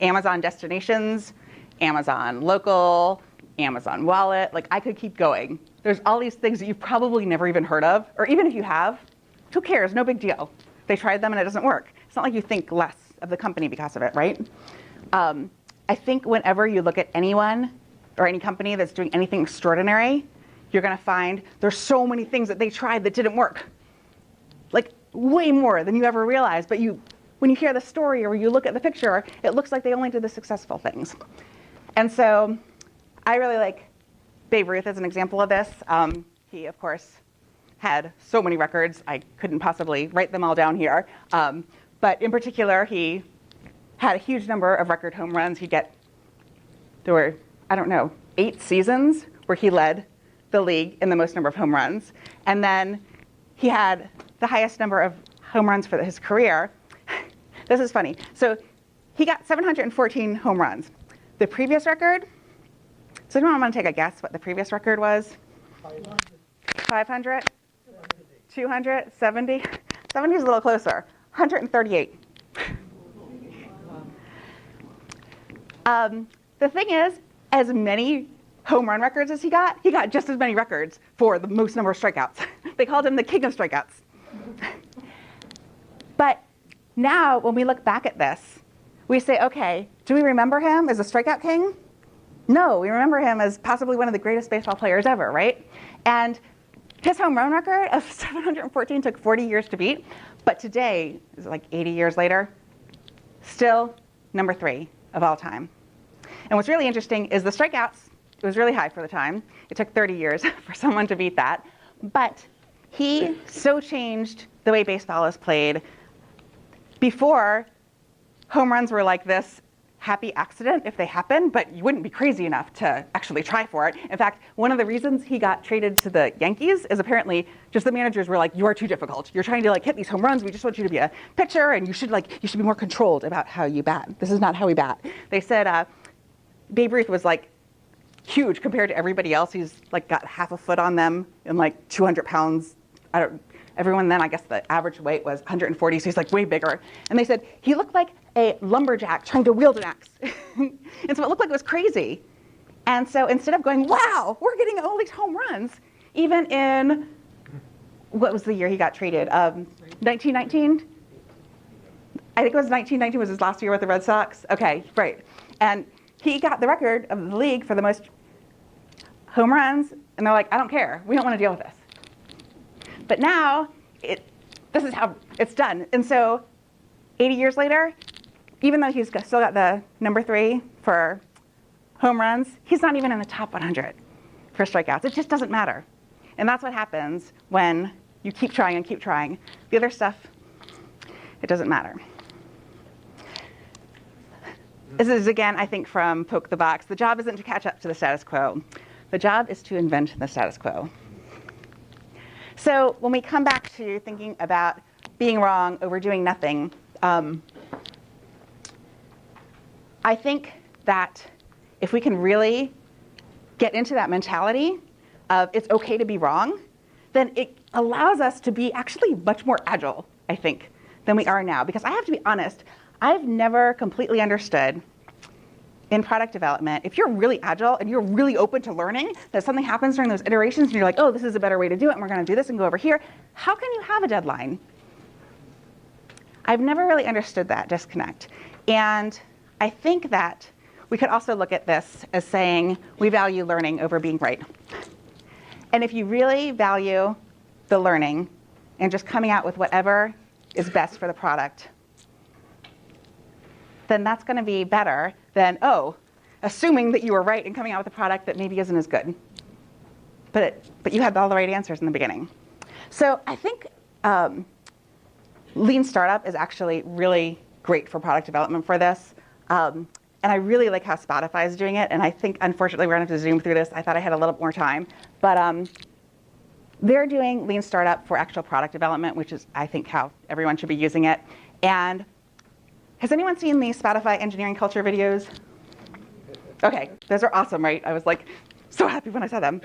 Amazon Destinations, Amazon Local, Amazon Wallet, like I could keep going. There's all these things that you've probably never even heard of, or even if you have, who cares, no big deal. They tried them and it doesn't work. It's not like you think less of the company because of it, right? I think whenever you look at anyone or any company that's doing anything extraordinary, you're gonna find there's so many things that they tried that didn't work. Like way more than you ever realized, but when you hear the story or you look at the picture, it looks like they only did the successful things. And so I really like Babe Ruth as an example of this. He, of course, had so many records. I couldn't possibly write them all down here. But in particular, he had a huge number of record home runs. There were, 8 seasons where he led the league in the most number of home runs. And then he had the highest number of home runs for his career. This is funny. So he got 714 home runs. The previous record, so anyone want to take a guess what the previous record was? 500? 200? 70? 70 is a little closer. 138. The thing is, as many home run records as he got just as many records for the most number of strikeouts. They called him the king of strikeouts. But now, when we look back at this, we say, okay, do we remember him as a strikeout king? No, we remember him as possibly one of the greatest baseball players ever, right? And his home run record of 714 took 40 years to beat, but today, is like 80 years later, still number 3 of all time. And what's really interesting is the strikeouts, it was really high for the time. It took 30 years for someone to beat that. But he so changed the way baseball is played. Before, home runs were like this happy accident if they happen, but you wouldn't be crazy enough to actually try for it. In fact, one of the reasons he got traded to the Yankees is apparently just the managers were like, you are too difficult. You're trying to hit these home runs. We just want you to be a pitcher, and you should be more controlled about how you bat. This is not how we bat. They said Babe Ruth was huge compared to everybody else. He's got half a foot on them and 200 pounds. Everyone then, I guess the average weight was 140, so he's way bigger. And they said he looked like a lumberjack trying to wield an axe. And so it looked like it was crazy. And so instead of going, wow, we're getting all these home runs, even in, what was the year he got traded? 1919? I think it was 1919 was his last year with the Red Sox. Okay, right. And he got the record of the league for the most home runs, and they're like, I don't care. We don't want to deal with this. But now, this is how it's done. And so 80 years later, even though he's still got the number 3 for home runs, he's not even in the top 100 for strikeouts. It just doesn't matter. And that's what happens when you keep trying and keep trying. The other stuff, it doesn't matter. This is, again, I think, from Poke the Box. The job isn't to catch up to the status quo. The job is to invent the status quo. So when we come back to thinking about being wrong over doing nothing, I think that if we can really get into that mentality of it's okay to be wrong, then it allows us to be actually much more agile, I think, than we are now. Because I have to be honest, I've never completely understood in product development, if you're really agile and you're really open to learning, that something happens during those iterations and you're like, oh, this is a better way to do it, and we're going to do this and go over here, how can you have a deadline? I've never really understood that disconnect. And I think that we could also look at this as saying we value learning over being right. And if you really value the learning and just coming out with whatever is best for the product, then that's going to be better than, oh, assuming that you were right and coming out with a product that maybe isn't as good. But you had all the right answers in the beginning. So I think Lean Startup is actually really great for product development for this. And I really like how Spotify is doing it. And I think, unfortunately, we're going to have to zoom through this. I thought I had a little more time. But they're doing Lean Startup for actual product development, which is, I think, how everyone should be using it. And has anyone seen the Spotify engineering culture videos? OK, those are awesome, right? I was like so happy when I saw them.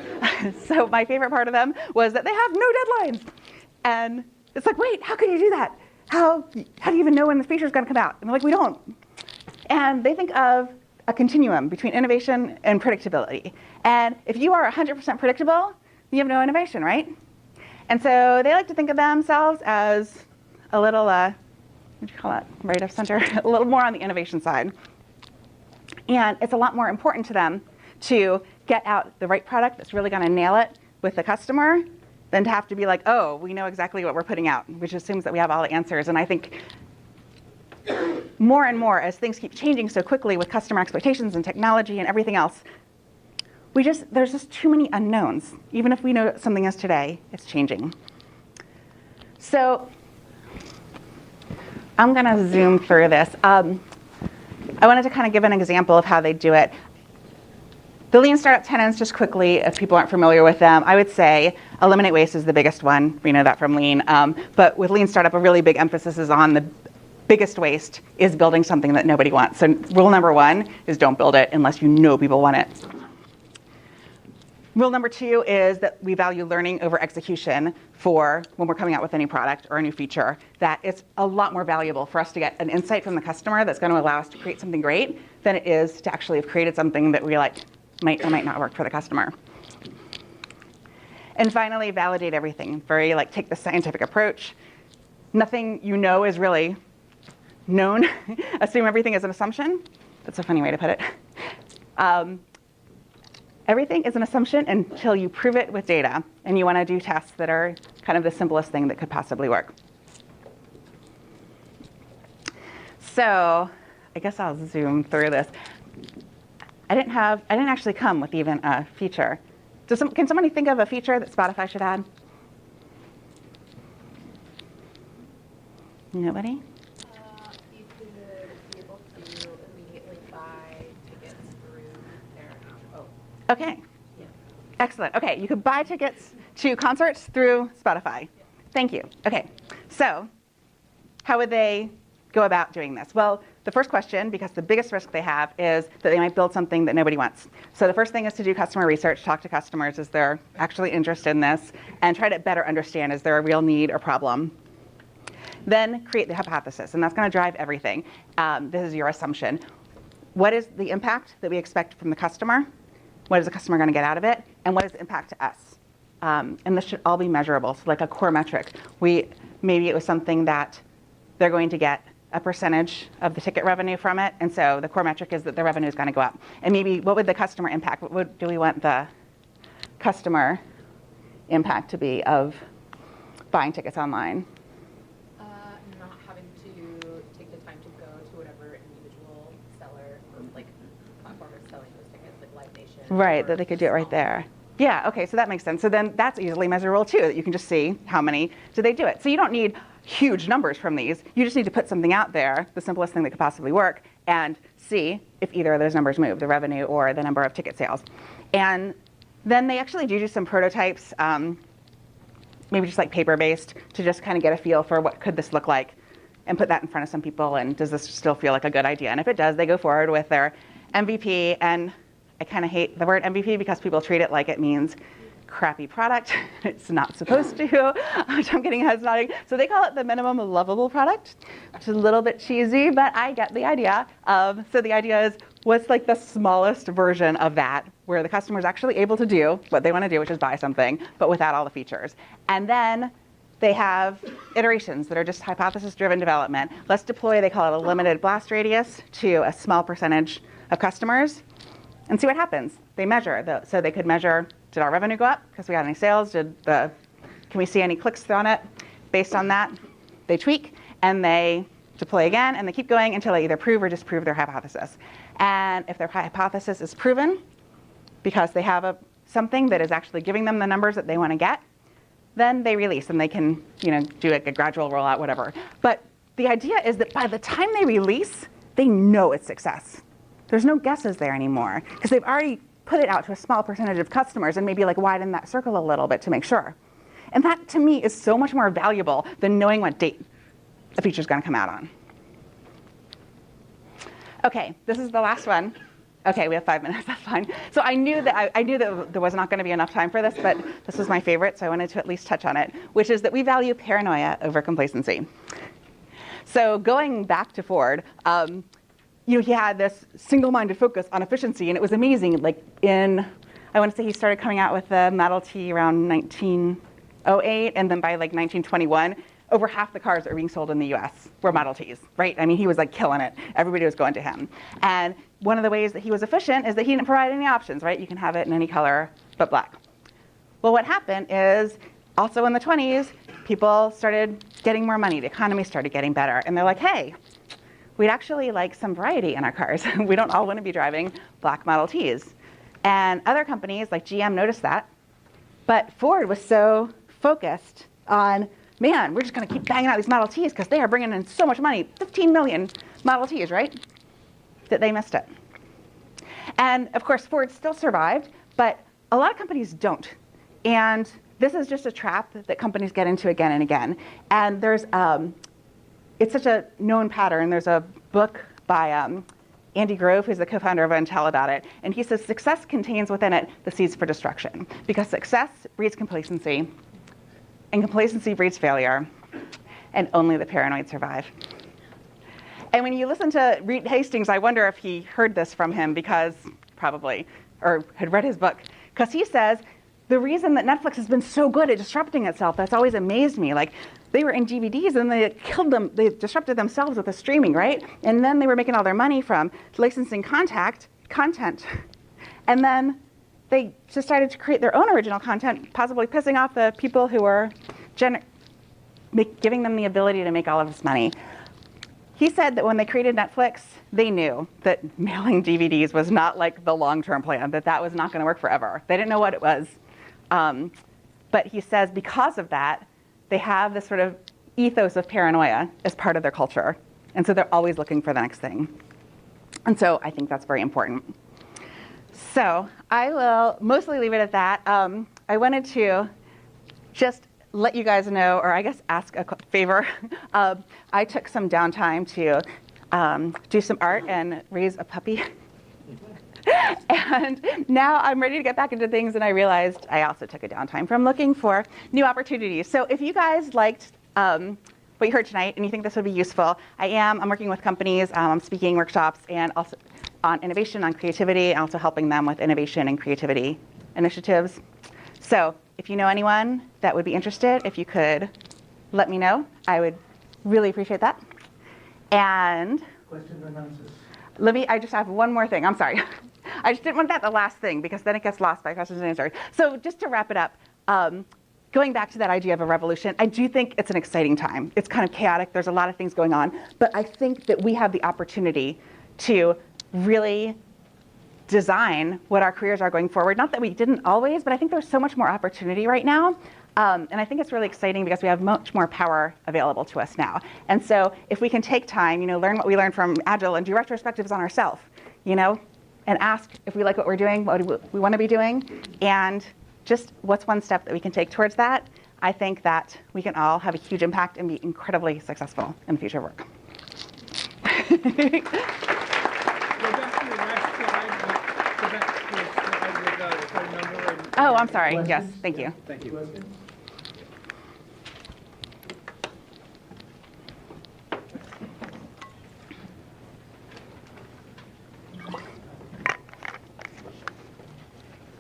So my favorite part of them was that they have no deadlines. And it's like, wait, how can you do that? How do you even know when the feature is going to come out? And they're like, we don't. And they think of a continuum between innovation and predictability. And if you are 100% predictable, you have no innovation, right? And so they like to think of themselves as a little, what do you call that, right of center? A little more on the innovation side. And it's a lot more important to them to get out the right product that's really going to nail it with the customer than to have to be like, oh, we know exactly what we're putting out, which assumes that we have all the answers. And I think more and more, as things keep changing so quickly with customer expectations and technology and everything else, there's just too many unknowns. Even if we know what something is today, it's changing. So I'm going to zoom through this. I wanted to kind of give an example of how they do it. The Lean Startup tenets, just quickly, if people aren't familiar with them, I would say eliminate waste is the biggest one. We know that from Lean. But with Lean Startup, a really big emphasis is on the biggest waste is building something that nobody wants. So rule number 1 is don't build it unless you know people want it. Rule number 2 is that we value learning over execution for when we're coming out with any product or a new feature, that it's a lot more valuable for us to get an insight from the customer that's going to allow us to create something great than it is to actually have created something that we like might or might not work for the customer. And finally, validate everything. Very take the scientific approach. Nothing you know is really known. Assume everything is an assumption. That's a funny way to put it. Everything is an assumption until you prove it with data. And you want to do tests that are kind of the simplest thing that could possibly work. So I guess I'll zoom through this. I didn't actually come with even a feature. Can somebody think of a feature that Spotify should add? Nobody? You could be able to immediately buy tickets through their app. Oh. OK. Yeah. Excellent. OK, you could buy tickets to concerts through Spotify. Yeah. Thank you. OK, so how would they go about doing this? Well, the first question, because the biggest risk they have is that they might build something that nobody wants. So the first thing is to do customer research, talk to customers, is there actually interested in this, and try to better understand, is there a real need or problem? Then create the hypothesis, and that's going to drive everything. This is your assumption. What is the impact that we expect from the customer? What is the customer going to get out of it? And what is the impact to us? And this should all be measurable, so like a core metric. Maybe it was something that they're going to get a percentage of the ticket revenue from it, and so the core metric is that the revenue is going to go up. And maybe what would the customer impact? What do we want the customer impact to be of buying tickets online? Not having to take the time to go to whatever individual seller or platform is selling those tickets, like Live Nation. Right, that they could do it right there. Yeah, OK, so that makes sense. So then that's easily measurable too, that you can just see how many do they do it. So you don't need huge numbers from these. You just need to put something out there, the simplest thing that could possibly work, and see if either of those numbers move, the revenue or the number of ticket sales. And then they actually do some prototypes, maybe just like paper-based, to just kind of get a feel for what could this look like, and put that in front of some people, and does this still feel like a good idea? And if it does, they go forward with their MVP, and I kind of hate the word MVP because people treat it like it means crappy product. It's not supposed to, which I'm getting heads nodding. So they call it the minimum lovable product, which is a little bit cheesy, but I get the idea. So the idea is, what's like the smallest version of that, where the customer is actually able to do what they want to do, which is buy something, but without all the features. And then they have iterations that are just hypothesis-driven development. Let's deploy, they call it a limited blast radius, to a small percentage of customers and see what happens. They measure, so they could measure, did our revenue go up because we got any sales? Can we see any clicks on it? Based on that, they tweak and they deploy again, and they keep going until they either prove or disprove their hypothesis. And if their hypothesis is proven, because they have something that is actually giving them the numbers that they want to get, then they release and they can, do like a gradual rollout, whatever. But the idea is that by the time they release, they know it's success. There's no guesses there anymore because they've already put it out to a small percentage of customers and maybe like widen that circle a little bit to make sure. And that to me is so much more valuable than knowing what date a feature is going to come out on. Okay, this is the last one. Okay, we have 5 minutes, that's fine. So I knew that there was not going to be enough time for this, but this was my favorite, so I wanted to at least touch on it, which is that we value paranoia over complacency. So going back to Ford, he had this single-minded focus on efficiency, and it was amazing. Like I want to say he started coming out with the Model T around 1908, and then by like 1921, over half the cars that were being sold in the US were Model Ts, right? I mean, he was like killing it. Everybody was going to him. And one of the ways that he was efficient is that he didn't provide any options, right? You can have it in any color but black. Well, what happened is also in the 20s, people started getting more money. The economy started getting better. And they're like, hey, we'd actually like some variety in our cars. We don't all want to be driving black Model Ts. And other companies like GM noticed that. But Ford was so focused on, man, we're just going to keep banging out these Model Ts because they are bringing in so much money, 15 million Model Ts, right? That they missed it. And of course, Ford still survived, but a lot of companies don't. And this is just a trap that companies get into again and again. And there's, it's such a known pattern. There's a book by Andy Grove, who's the co-founder of Intel, about it. And he says success contains within it the seeds for destruction, because success breeds complacency, and complacency breeds failure, and only the paranoid survive. And when you listen to Reed Hastings, I wonder if he heard this from him probably, or had read his book, because he says, the reason that Netflix has been so good at disrupting itself, that's always amazed me. Like, they were in DVDs and they killed them, they disrupted themselves with the streaming, right? And then they were making all their money from licensing content. And then they decided to create their own original content, possibly pissing off the people who were giving them the ability to make all of this money. He said that when they created Netflix, they knew that mailing DVDs was not like the long-term plan, that was not going to work forever. They didn't know what it was. But he says because of that, they have this sort of ethos of paranoia as part of their culture. And so they're always looking for the next thing. And so I think that's very important. So I will mostly leave it at that. I wanted to just let you guys know, or I guess ask a favor. I took some downtime to do some art and raise a puppy. And now I'm ready to get back into things, and I realized I also took a downtime from looking for new opportunities. So if you guys liked what you heard tonight and you think this would be useful, I'm working with companies, I'm speaking workshops, and also on innovation, on creativity, and also helping them with innovation and creativity initiatives. So if you know anyone that would be interested, if you could let me know, I would really appreciate that. And Questions and answers. I just have one more thing. I'm sorry. I just didn't want that the last thing because then it gets lost by questions and answers. So just to wrap it up, going back to that idea of a revolution, I do think it's an exciting time. It's kind of chaotic. There's a lot of things going on. But I think that we have the opportunity to really design what our careers are going forward. Not that we didn't always, but I think there's so much more opportunity right now. And I think it's really exciting because we have much more power available to us now. And so if we can take time, learn what we learned from Agile and do retrospectives on ourselves, and ask if we like what we're doing, what do we want to be doing, and just what's one step that we can take towards that, I think that we can all have a huge impact and be incredibly successful in future work. Go back to the last slide. Go back to the slide with the phone number. Oh, I'm sorry. Yes, thank you. Thank you.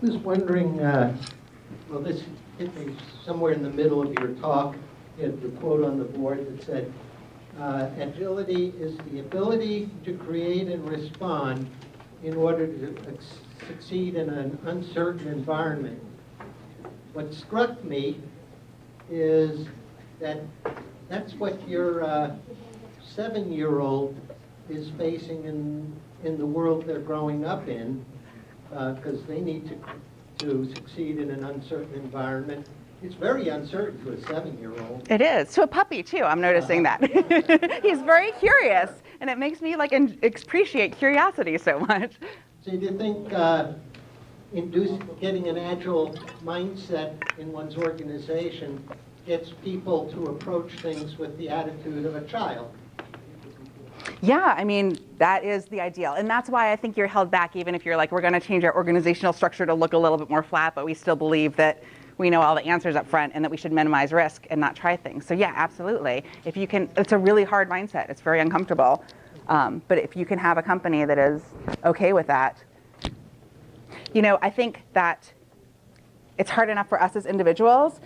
I was wondering, well, this hit me somewhere in the middle of your talk. You had the quote on the board that said, agility is the ability to create and respond in order to succeed in an uncertain environment. What struck me is that that's what your 7-year-old is facing in the world they're growing up in, because they need to succeed in an uncertain environment. It's very uncertain to a 7-year-old. It is. To a puppy, too. I'm noticing that. He's very curious, and it makes me appreciate curiosity so much. So do you think getting an agile mindset in one's organization gets people to approach things with the attitude of a child? Yeah, I mean, that is the ideal. And that's why I think you're held back, even if you're like, we're going to change our organizational structure to look a little bit more flat, but we still believe that we know all the answers up front and that we should minimize risk and not try things. So yeah, absolutely. If you can, it's a really hard mindset. It's very uncomfortable. But if you can have a company that is okay with that, I think that it's hard enough for us as individuals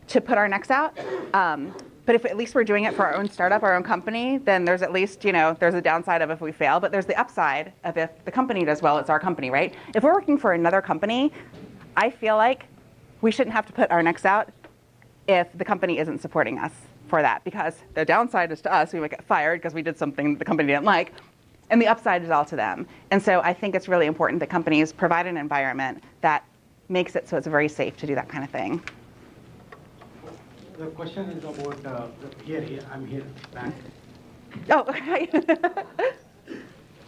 to put our necks out. But if at least we're doing it for our own startup, our own company, then there's at least, there's a downside of if we fail, but there's the upside of if the company does well, it's our company, right? If we're working for another company, I feel like we shouldn't have to put our necks out if the company isn't supporting us for that, because the downside is to us, we might get fired because we did something the company didn't like, and the upside is all to them. And so I think it's really important that companies provide an environment that makes it so it's very safe to do that kind of thing. The question is about, I'm here, back. Oh, okay.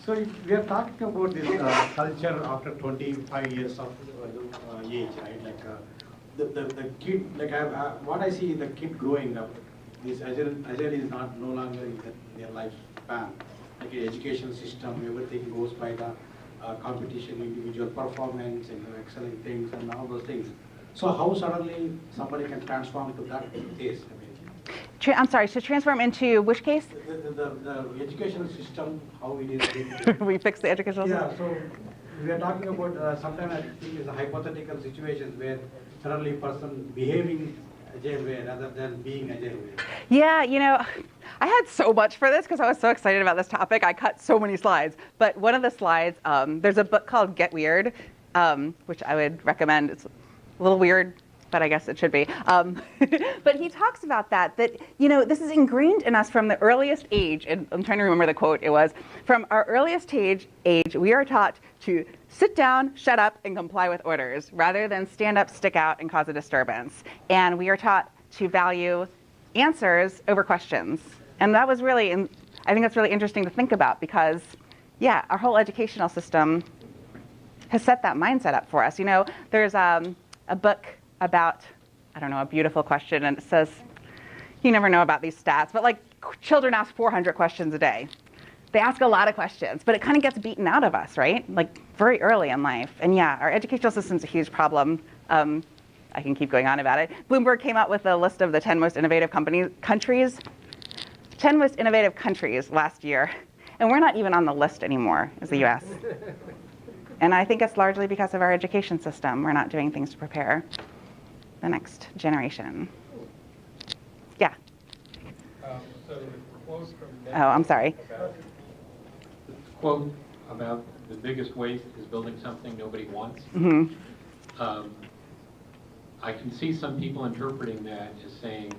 So if we are talking about this culture after 25 years of age, right? Like the kid, what I see the kid growing up, this Agile is no longer in their lifespan. Like the education system, everything goes by the competition, individual performance, and excelling things, and all those things. So how suddenly somebody can transform to that case? I'm sorry, to transform into which case? The educational system, how it is. We fix the educational system? Yeah, so we are talking about sometimes I think it's a hypothetical situations where suddenly person behaving Agile way rather than being Agile way. Yeah, I had so much for this because I was so excited about this topic. I cut so many slides. But one of the slides, there's a book called Get Weird, which I would recommend. It's a little weird, but I guess it should be. But he talks about that this is ingrained in us from the earliest age, and I'm trying to remember the quote. It was, from our earliest age, we are taught to sit down, shut up, and comply with orders, rather than stand up, stick out, and cause a disturbance. And we are taught to value answers over questions. And that was really, I think that's really interesting to think about because, yeah, our whole educational system has set that mindset up for us. There's a book about, a beautiful question, and it says, you never know about these stats, but children ask 400 questions a day. They ask a lot of questions, but it kind of gets beaten out of us, right? Very early in life. And yeah, our educational system's a huge problem. I can keep going on about it. Bloomberg came out with a list of the 10 most innovative countries. 10 most innovative countries last year, and we're not even on the list anymore as the US. And I think it's largely because of our education system. We're not doing things to prepare the next generation. Yeah. So the quote from Oh, I'm sorry. The quote about the biggest waste is building something nobody wants. Mm-hmm. I can see some people interpreting that as saying,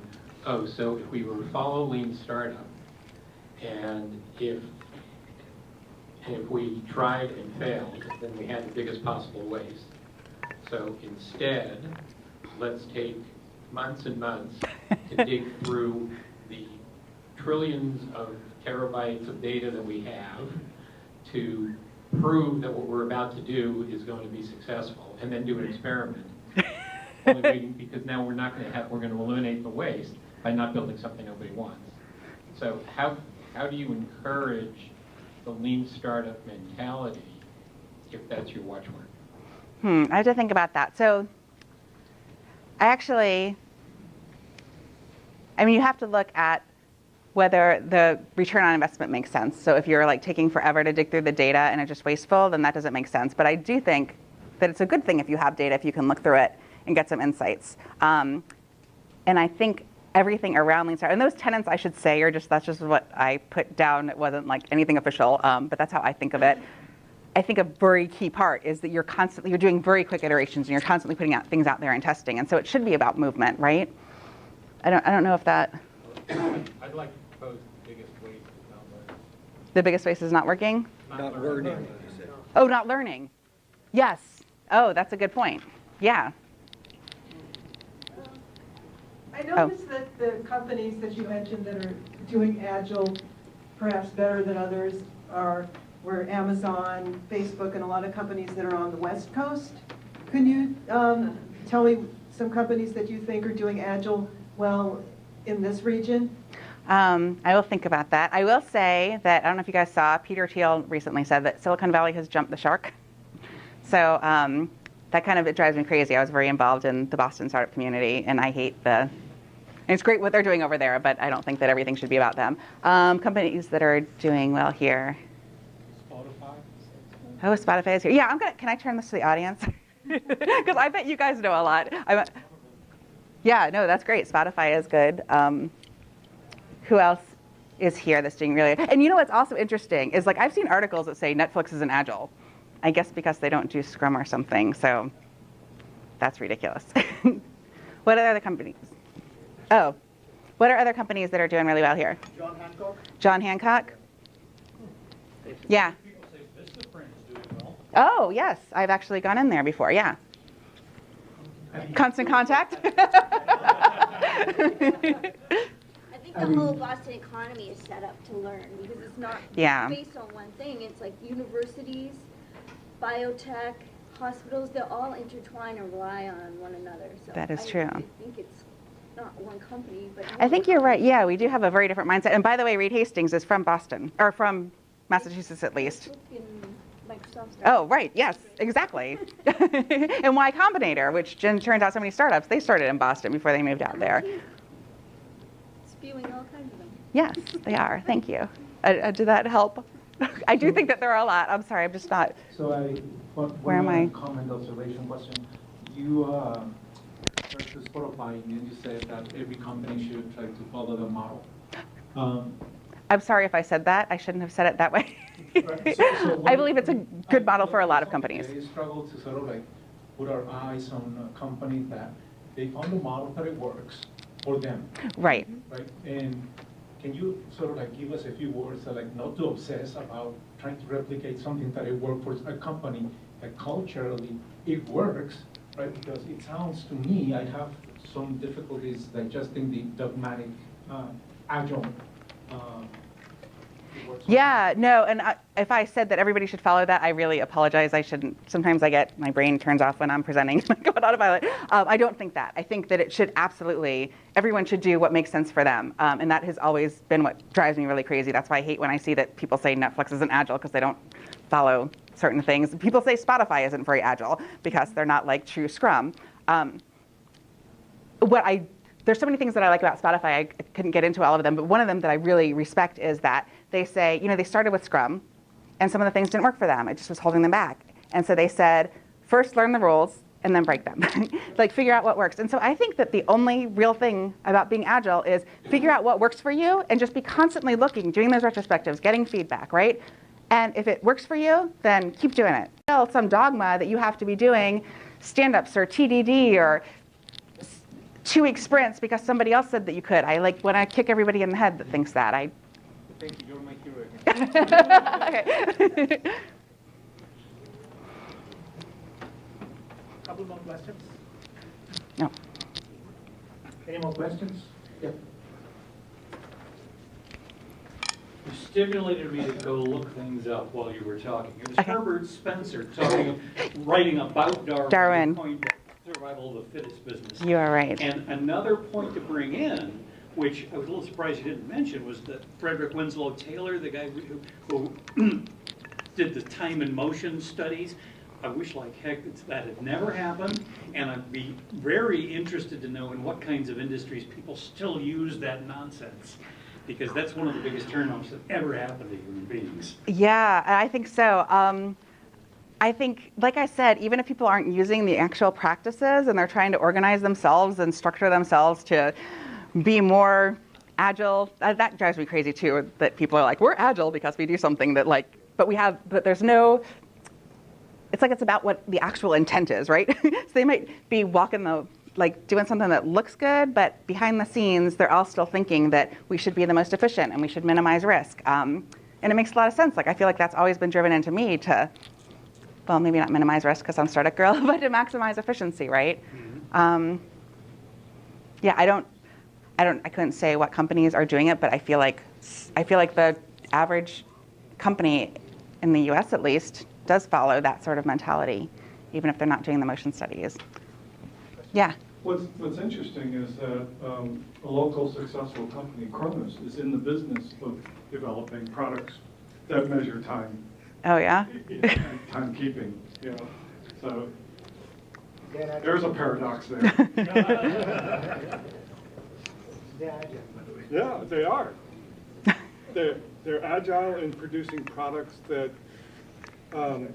oh, so if we were to follow lean startup, and if we tried and failed, then we had the biggest possible waste. So instead, let's take months and months to dig through the trillions of terabytes of data that we have to prove that what we're about to do is going to be successful, and then do an experiment. Because now we're not going to have, we're going to eliminate the waste by not building something nobody wants. So how do you encourage the lean startup mentality if that's your watchword? I have to think about that. So I mean, you have to look at whether the return on investment makes sense. So if you're like taking forever to dig through the data and it's just wasteful, then that doesn't make sense. But I do think that it's a good thing if you have data, if you can look through it and get some insights. And I think everything around lean startup, and those tenets I should say are that's just what I put down. It wasn't like anything official, but that's how I think of it. I think a very key part is that you're doing very quick iterations and you're constantly putting out things out there and testing. And so it should be about movement, right? I don't know if that. I'd like to propose the biggest waste is not learning. The biggest waste is not working? Not learning. Oh, not learning. Yes. Oh, that's a good point. Yeah. I noticed that the companies that you mentioned that are doing Agile perhaps better than others were Amazon, Facebook, and a lot of companies that are on the West Coast. Can you tell me some companies that you think are doing Agile well in this region? I will think about that. I will say that, I don't know if you guys saw, Peter Thiel recently said that Silicon Valley has jumped the shark. So that kind of, it drives me crazy. I was very involved in the Boston startup community, and I hate and it's great what they're doing over there, but I don't think that everything should be about them. Companies that are doing well here. Spotify. Oh, Spotify is here. Yeah, can I turn this to the audience? Because I bet you guys know a lot. Yeah, no, that's great. Spotify is good. Who else is here that's doing really? And you know what's also interesting is, like, I've seen articles that say Netflix isn't Agile. I guess because they don't do Scrum or something. So that's ridiculous. What are other companies? Oh, what are other companies that are doing really well here? John Hancock. John Hancock? Yeah. People say Vistaprint is doing well. Oh, yes. I've actually gone in there before. Yeah. Constant Contact? I think the whole Boston economy is set up to learn because it's not based on one thing. It's like universities, biotech, hospitals, they all intertwine and rely on one another. So That is true. I think it's not one company, but I think you're right. Yeah, we do have a very different mindset. And by the way, Reed Hastings is from Boston, or from Massachusetts at least. Oh, right. Yes, exactly. And Y Combinator, which turns out so many startups, they started in Boston before they moved out there. Spewing all kinds of them. Yes, they are. Thank you. Did that help? I do think that there are a lot. I'm sorry, I'm just not. So Where am I? Comment, observation, question. You tried to Spotify, and you said that every company should try to follow the model. I'm sorry if I said that. I shouldn't have said it that way. So I believe it's a good model for a lot of companies. They struggle to sort of like put our eyes on companies that they found a model that it works for them. Right. Right. And can you sort of like give us a few words that like not to obsess about trying to replicate something that it worked for a company that culturally it works, right? Because it sounds to me I have some difficulties digesting the dogmatic Agile. Yeah, no, and if I said that everybody should follow that, I really apologize. I shouldn't. Sometimes my brain turns off when I'm presenting, like on autopilot. I don't think that. I think that it should absolutely, everyone should do what makes sense for them. And that has always been what drives me really crazy. That's why I hate when I see that people say Netflix isn't Agile because they don't follow certain things. People say Spotify isn't very Agile because they're not like true Scrum. There's so many things that I like about Spotify, I couldn't get into all of them, but one of them that I really respect is that they say, they started with Scrum, and some of the things didn't work for them. It just was holding them back. And so they said, first learn the rules, and then break them. Like, figure out what works. And so I think that the only real thing about being Agile is figure out what works for you, and just be constantly looking, doing those retrospectives, getting feedback, right? And if it works for you, then keep doing it. Some dogma that you have to be doing stand-ups or TDD or 2-week sprints because somebody else said that you could. I like when I kick everybody in the head that thinks that. Thank you, you're my hero. Okay. Couple more questions? No. Any more questions? Yep. You stimulated me to go look things up while you were talking. It was Okay. Herbert Spencer writing about Darwin. Point survival of the fittest business. You are right. And another point to bring in, which I was a little surprised you didn't mention, was that Frederick Winslow Taylor, the guy who did the time and motion studies. I wish like heck that had never happened, and I'd be very interested to know in what kinds of industries people still use that nonsense, because that's one of the biggest turnoffs that ever happened to human beings. Yeah, I think so. I think, like I said, even if people aren't using the actual practices and they're trying to organize themselves and structure themselves to be more agile, that drives me crazy too, that people are like, we're agile because we do something that like, but there's no, it's like it's about what the actual intent is, right? So they might be doing something that looks good, but behind the scenes, they're all still thinking that we should be the most efficient and we should minimize risk. And it makes a lot of sense. Like, I feel like that's always been driven into me to, well, maybe not minimize risk because I'm a startup girl, but to maximize efficiency, right? Mm-hmm. Yeah, I couldn't say what companies are doing it, but I feel like the average company in the US at least does follow that sort of mentality, even if they're not doing the motion studies. Yeah. What's interesting is that a local successful company, Kronos, is in the business of developing products that measure time. Oh yeah. Timekeeping. Yeah. So there's a paradox there. Yeah, they are. They're agile in producing products that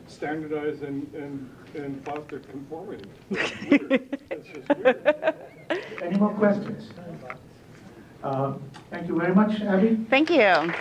standardize and foster conformity. It's weird. It's just weird. Any more questions? Thank you very much, Abby. Thank you.